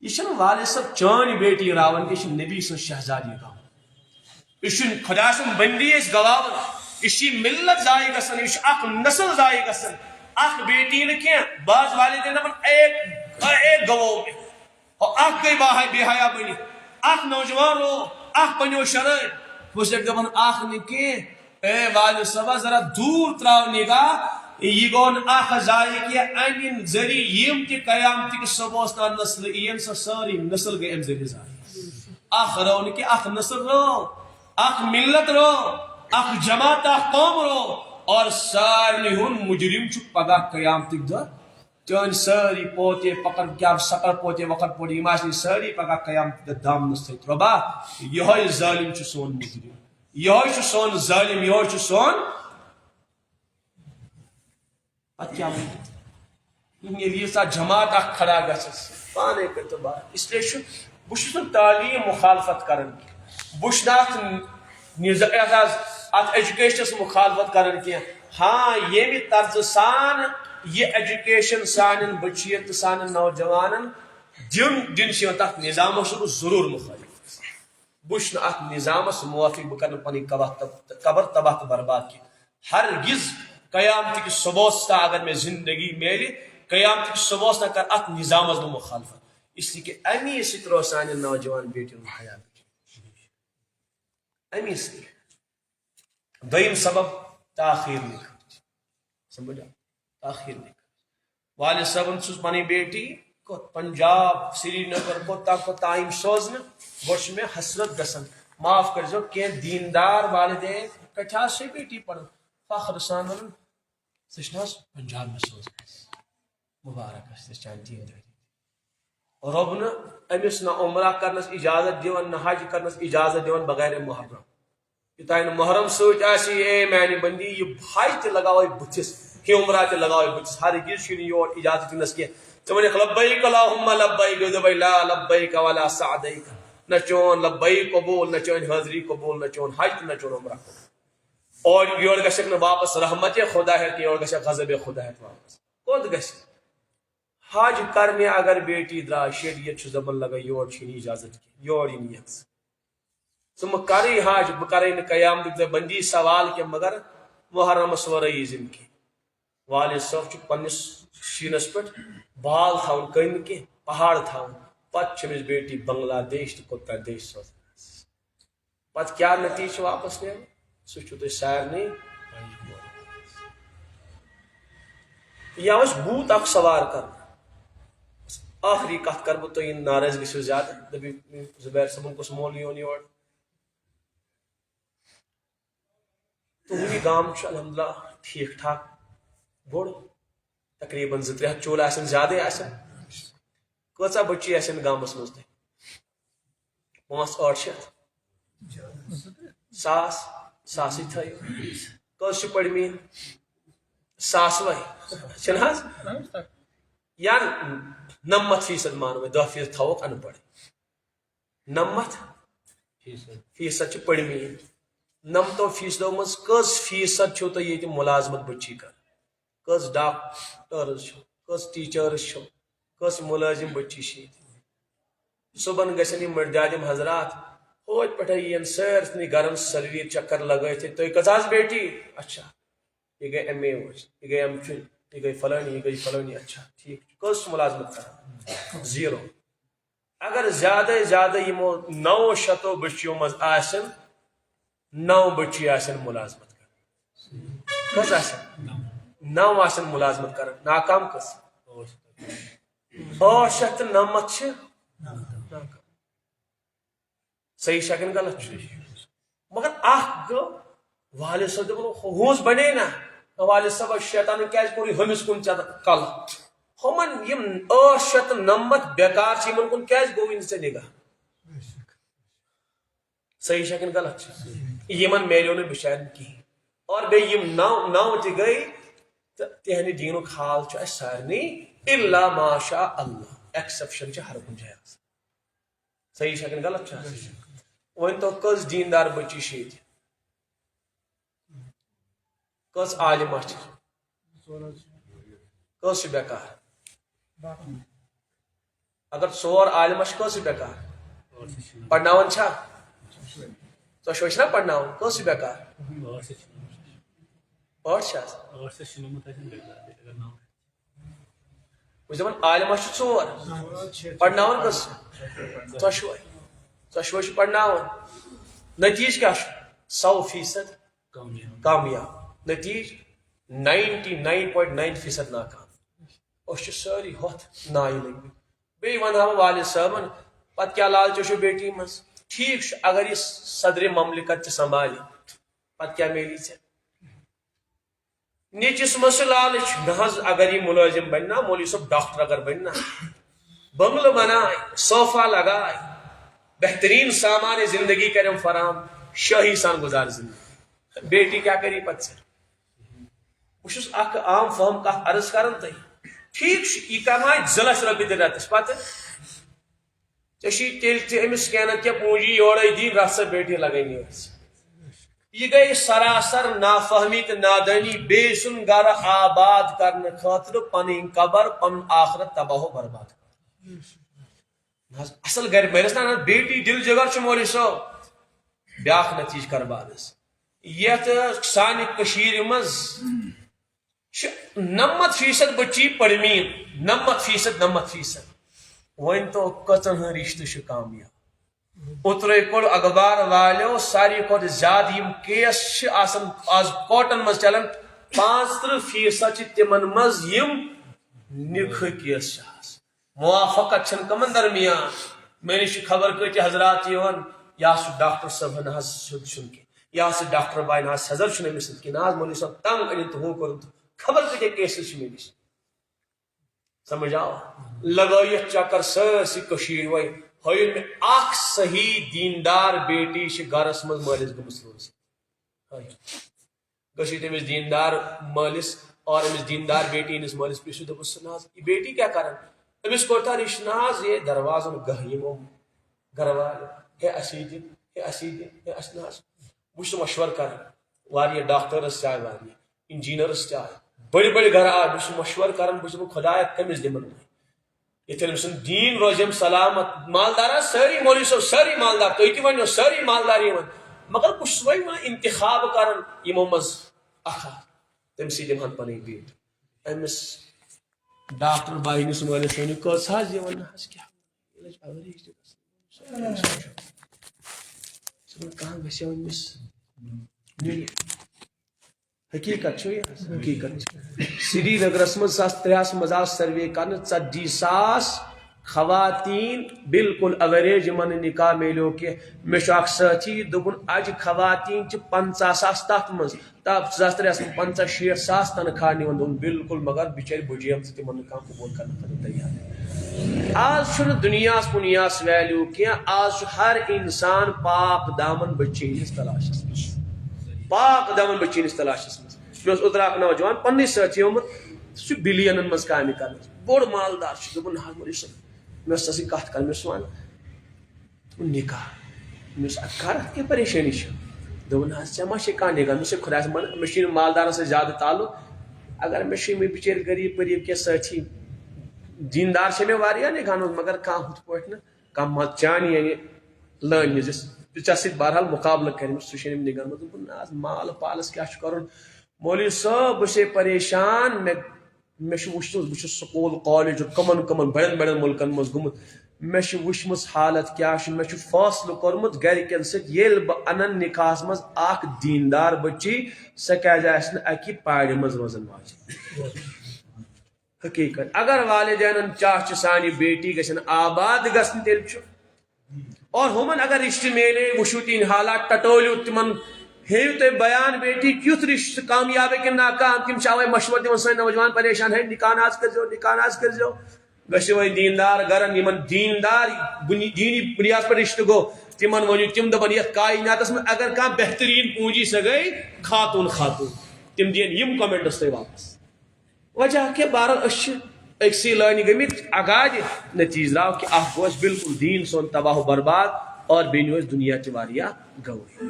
یہ والد صاحب چٲنۍ بیٹی راون یہ نبی سن شہزادی گاؤں یہ خدا سن بندی گواون یہ ملت ضائع گژھان یہ اخ نسل ضائع گژھان اخ بیٹی نہ کی بعض والدین دپان ایک گوو اخ گئی بے حیا بنی اخ نوجوان رو اخ بنیو شرٲرۍ بہٕ چھُسکھ دپان اخ نہٕ کینٛہہ اے والد صٲبا ذرا دوٗر تراو نگاہ یہ گو اخ ضائع کی امہ ذریعہ یم تہ قیامتک صبح تام نسل این سو ساری نسل گئی ام ذریعہ ضائع اخ رو نہ کہ اخ نسل رو اخ ملت رو اخ جماعت اخ قوم رو اور سارنی ہن مجرم چھ پگہ قیامتک دہ چون ساری پوتے پکر کیا سکر پوتے وقت پوتے یماشن ساری پگہ قیامتک دام نسل ربا یہ ظالم چھ سون مجرم یہ چھ سون ظالم یہ چھ سون پتہ کیا یہ سا جماعت اخ کھڑا گھس پانے کرتو بار اس لیے بہت تعلیم مخالفت کران بہت ات ایجوکیشنس مخالفت کران کی ہاں یہ طرز سان یہ ایجوکیشن سان بچین تو سان نوجوان دن سے تک نظام ضرور مخالف بہت ات نظامس موافق بہ کر پن قبر تباہ تو برباد کی ہرگز قیامت کس صبح تا اگر میں زندگی میلی قیامت کس صبح تا کر ات نظام بہ مخالفت اس لیے کہ امی سترو سان نوجوان بیٹن حیات امی سی دویم سبب تاخیر نکاح سمجھا تاخیر نکاح والد صاحب سوز پنی بیٹی کو پنجاب سری نگر کو تائم سوزن گوش میں حسرت گسن معاف کر جو کہ دیندار والدین کٹھا سے بیٹی پڑھ فخر سان ون سشناس پنجاب میں سوز مبارک اس چان دیندار رب نے امس نہ عمرہ کرنس اجازت دیون نہ حج کرنس اجازت دیون بغیر محرم یوتان محرم سوچ آسی اے میانی بندی یہ حج تہ لگاوے بتس کہ عمرہ تہ لگاوے بتس ہرگز چھ یور اجازت دنس کی ژٕ لبیک اللہم لبیک دبی لا لبیک ولا سعدیک نہ چون لبیک قبول نہ چون حاضری قبول نہ چون حج نہ چون عمرہ قبول اور یور گژھک نہ واپس رحمت خدا ہے کہ یور گژھک غضب خدا ہے واپس کوت گژھِ حج کرنے اگر بیٹی درا شریعت چھ زبان لگا یور چھ اجازت کی یور ہی نیت ثم کری حج بہ کرے نہ قیامت بندی سوال کے مگر محرم ورئی زندگی والد صاحب چھ پنس شینس پہ بال تھاون کن کی پہاڑ تھاون پت چمس بیٹی بنگلہ دیش تو کتر دیش سوز پت کیا نتیجہ واپس نیم سہ چھو تہ سارنی یا بوت اخ سوار کر آخری کت کر بہ تھی ناراض گھو زیادہ دبی زبیر صبن کس مول یون یور تہذی گام الحمدللہ ٹھیک ٹھاک بوڑ تقریباً 2-3 چول آسن زیادہ آسن کچا بچی آسن گامس مز تہ 500-800 ساس تھو کس پڑمین ساس وے چھنا یا 90% مانو 10% تھوک ان پڑھ 90% پڑمین 90% مز کس فیصد چھو تو یہ ملازمت بچی کر کس ڈاکٹرز چھو کس ٹیچرز چھو کس ملازم بچی شید صبح گھن مردادم حضرات ہوت پہ سارے گرن سرویر چکر لگے تھے تو کچھ بیٹی اچھا یہ گئی ایم اے یہ گئی ایم فل یہ گئی فلانی یہ گئی فلانی اچھا ٹھیک کس ملازمت کر 0 اگر زیادہ زیادہ یمو 900 بچیوں مز آسن 9 بچی آسن ملازمت کر کس آسن 9 آسن ملازمت کر ناکام کس 890 صحیح شکن غلط مگر اخ گو والد صاحب ہوس بنے نا والد صاحب شیطان کیاز کوری ہمس کن چت کل ہمن یم 890 بیکار یمن کن کیاز گو ان سے نگاہ صحیح شکن غلط یمن میلیو نہ بچارن کی اور بے یم 9 تہ گئی تہنی دینک حال چھ اس سارنی الا ماشاء اللہ ایکسپشن چھ ہر کن جائے صحیح شکن غلط ون تو کس دیندار بچی شید کس عالمہ کس بیکار اگر 4 عالمہ کس بیکار پڑھناون چھا ژۄشوے چھنا پڑھناون کس بیکار 8 بہٕ دپان عالمہ 4 پڑھناون کس ژۄشوے پڑھناون نتیج کیا 100% کامیاب نتیج 99.9% ناکام اس ساری ہوت نائی لگی بی ون والد صاحبن پت کیا لالچ بیٹی مز ٹھیک اگر یہ صدر مملکت سنبھالی پت کیا میلی ے نیچس مز لالچ نہ اگر یہ ملازم بننا مولوی صاحب ڈاکٹر اگر بننا بنگلہ بنائے صوفہ لگائے بہترین سامان زندگی کرم فراہم شاہی سان گزار زندگی بیٹی کیا کری پت سے بس اخ عام فہم کت عرض کران تھی ٹھیک یہ کمائے 2 لچھ رۄپیہِ دِن رٮ۪تس پتہٕ تیٚلہِ أمِس سکینن کینٛہہ پوٗنٛجی یورے دِنۍ رَژھ سا بیٹی لگٲنی ٲس یہ گئی سراسر نافہمی تو نادانی بیٚیہِ سُنٛد گرٕ آباد کرنہٕ خٲطرٕ پنٕنۍ قبر پنُن آخرت تباہ و برباد اصل گھر میرے نا بیٹی دل جگر چھ مولوی صٲب بیاکھ نتیج کربانس یتھ سانہِ کٔشیٖرِ منٛز 90% بچی پرمین 90% ون تو کتن ہند رشتہ کامیاب اوترے کوٚر اخبار والیو ساروی کھۄتہٕ زیادٕ یم کیس آسان آز کورٹن منٛز چلان 35% تمن منٛز یم نکاح کیس موافقت چھن کمن درمیان مےٚ نش خبر کۭتیاہ حضرات یِوان یا سُہ ڈاکٹر صٲبن حظ سیوٚد چھُنہٕ کینٛہہ یا سُہ ڈاکٹر باین حظ سزر چھُنہٕ أمِس سۭتۍ کینٛہہ نہ حظ مولوی صٲب تنگ أنِن تہٕ ہُہ کوٚرُن تہٕ خبر کۭتیاہ کیسز چھِ مےٚ نِش سمجھ آو لگٲیِتھ چکر سٲرسٕے کٔشیٖرِ وۄنۍ ہٲیِو مےٚ اکھ صحیح دیندار بیٹی چھِ گرس منٛز مٲلِس گٔمٕژ روزان گٔژھِو تٔمِس دیندار مٲلِس اور أمِس دیندار بیٹی ہٕنٛدِس مٲلِس پرٛژھِو دوٚپُس نہ حظ یہِ بیٹی کیٛاہ کران أمِس کوٚر تھا رِشتہٕ نہ حظ یے دروازن گٔہہ یِمو گرٕ والٮ۪و ہے اَسی دِن ہے اَسی دِن ہے اَسہِ نہ حظ بہٕ چھُس مشورٕ کران واریاہ ڈاکٹرس تہِ آے واریاہ انجیٖنرس تہِ آے بٔڑۍ بٔڑۍ گرٕ آے بہٕ چھُس مشورٕ کران بہٕ چھُس دپان خۄدایا کٔمِس دِمن بہٕ ییٚتٮ۪ن أمۍ سُنٛد دیٖن روزیم سلامت مالدار حظ سٲری مولوی صٲب سٲری مالدار تُہۍ تہِ ؤنِو سٲری مالدار یِوان مگر بہٕ چھُس وۄنۍ انتخاب کران یِمو منٛز اکھ اکھ تٔمسٕے دِمہن پنٕنۍ بیٹی أمِس ڈاکٹر باے ہٕنٛدِس مٲلِس ؤنِو کٔژ حظ یِوان نہ حظ کیٛاہ کانٛہہ گژھِ ہا أمِس حقیقت چھُ یہِ حقیقت چھِ سری نگرس منٛز 2003 منٛز آو سروے کرنہٕ 40,000 خواتین بالکل اوریج یِمن نہٕ نکاح میلیو کینٛہہ مےٚ چھُ اکھ سٲتھی دوٚپُن اجہِ خواتین چھِ 50,000 تتھ منٛز 2003 منٛز 50-60 ساس تنخواہ نِوان دوٚپُن بالکل مگر بِچٲرۍ بُجیٚم تہٕ تِمن نہٕ کانٛہہ قبوٗل کرنہٕ خٲطرٕ تیار آز چھُنہٕ دُنیاہس پُنیاہس ویلیوٗ کینٛہہ آز چھُ ہر انسان پاک دامن بچی ہٕنٛدِس تلاشس منٛز پاک دامن بچی ہٕنٛدِس تلاشس منٛز مےٚ اوس اوترٕ اکھ نوجوان پننٕے سٲتھی آمُت سُہ چھُ بِلینن منٛز کامہِ کران بوٚڑ مالدار چھُ دوٚپُن نہ حظ مولوی صٲب مےٚ ٲس تٔمۍ سۭتۍ کتھ کران مےٚ اوس ونان دوٚپُن نکاح مےٚ اوس ادٕ کر اتھ کیٛاہ پریشٲنی چھِ دوٚپُن حظ ژےٚ ما چھے کانٛہہ نکاح مےٚ دوٚپُس ہے خۄدایس وَن مےٚ چھُے نہٕ مالدارن سۭتۍ زیادٕ تعلق اگر مےٚ چھِ یِمٕے بِچٲرۍ غریٖب پٔریٖب کینٛہہ سٲتھی دیندار چھِ مےٚ واریاہ نِکاحن منٛز مگر کانٛہہ ہُتھ پٲٹھۍ نہٕ کانٛہہ چانہِ یعنی لٲنہِ ہِنٛز یُس ژےٚ سۭتۍ بہرحال مُقابلہٕ کرِ سُہ چھُنہٕ أمۍ نِگن منٛز دوٚپُن نہ حظ مال پالس کیٛاہ چھُ کرُن مولوی صٲب بہٕ چھُسے پریشان مےٚ چھُ وٕچھمُت بہٕ چھُس سکوٗل کالج کٕمن بڑٮ۪ن بڑٮ۪ن مُلکن منٛز گوٚمُت مےٚ چھِ وٕچھمٕژ حالت کیٛاہ چھِ مےٚ چھُ فٲصلہٕ کوٚرمُت گرِکٮ۪ن سۭتۍ ییٚلہِ بہٕ انن نکاحس منٛز اکھ دیندار بچی سۄ کیٛازِ آسہِ نہٕ اکہِ پارِ منٛز روزن واجیٚنۍ حقیقت اگر والدینن چاہ چھِ سانہِ بیٹی گژھن آباد گژھٕنۍ تیٚلہِ چھُ اور ہُمن اگر رشتہٕ میلے وٕچھِو تِہنٛدۍ حالات ٹٹٲلیو تِمن ہیٚیِو تُہۍ بیان بیٹی کیُتھ رشتہٕ کامیاب کِنہٕ ناکام تِم چھِ اوے مشورٕ دِوان سٲنۍ نوجوان پریشان ہے نکاح نہ حظ کٔرزیٚو نکاح نہ حظ کٔرزیٚو گٔژھِو وۄنۍ دیندار گرن یِمن دیندار دیٖنی بُنیادس پٮ۪ٹھ رشتہٕ گوٚو تِمن ؤنِو تِم دپن یتھ کایناتس منٛز اگر کانٛہہ بہتریٖن پوٗنجی سۄ گٔے خاتوٗن تِم دِین یِم کومنٹس تۄہہِ واپس وجہ کہِ بہرحال أسۍ چھِ أکسٕے لٲنہِ گٔمٕتۍ اگادِ نتیٖجہٕ درٛاو کہِ اکھ گوٚو اَسہِ بالکل دیٖن سون تباہ و برباد اور بیٚیہِ نیوٗ اَسہِ دُنیا تہِ واریاہ گوٲے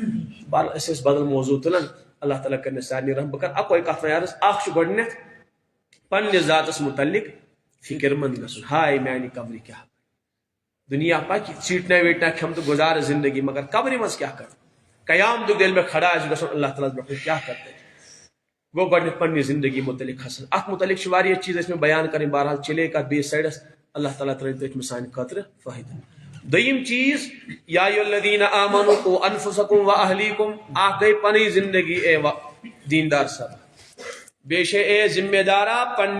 بہرحال أسۍ ٲسۍ بدل موضوٗع تُلان اللہ تعالیٰ کرِ مےٚ سارنٕے رحم بہٕ کرٕ اکوے کتھ وۄنۍ عرض اکھ چھُ گۄڈٕنیتھ پننِس ذاتس متعلق فکر مند گژھُن ہاے میانہِ قبرِ کیٛاہ دُنیا پکہِ ژیٖٹنا ویٖٹنا کھٮ۪م تہٕ گُزارٕ زندگی مگر قبرِ منٛز کیٛاہ کرٕ قیامتُک ییٚلہِ مےٚ کھڑا آسہِ گژھُن اللہ تعالیٰ ہس برونٛہہ کیٛاہ کرٕ تتہِ گوٚو گۄڈٕنیتھ پننہِ زندگی متعلق کھسن اتھ متعلق چھِ واریاہ چیٖز ٲسۍ مےٚ بیان کرٕنۍ بہرحال چلے کتھ بیٚیِس سایڈس اللہ تعالیٰ ترٲوِن تٔتھۍ منٛز سانہِ خٲطرٕ فٲیدٕ دوٚیِم چیٖز یا ایُّہَ آمنوٗ قُوٗ اَنفُسَکُم وَأَہْلِیکُم اکھ گٔے پنٕنۍ زندگی اے دیندار صٲب بیٚیہِ چھے اے ذمہ دارا پننہِ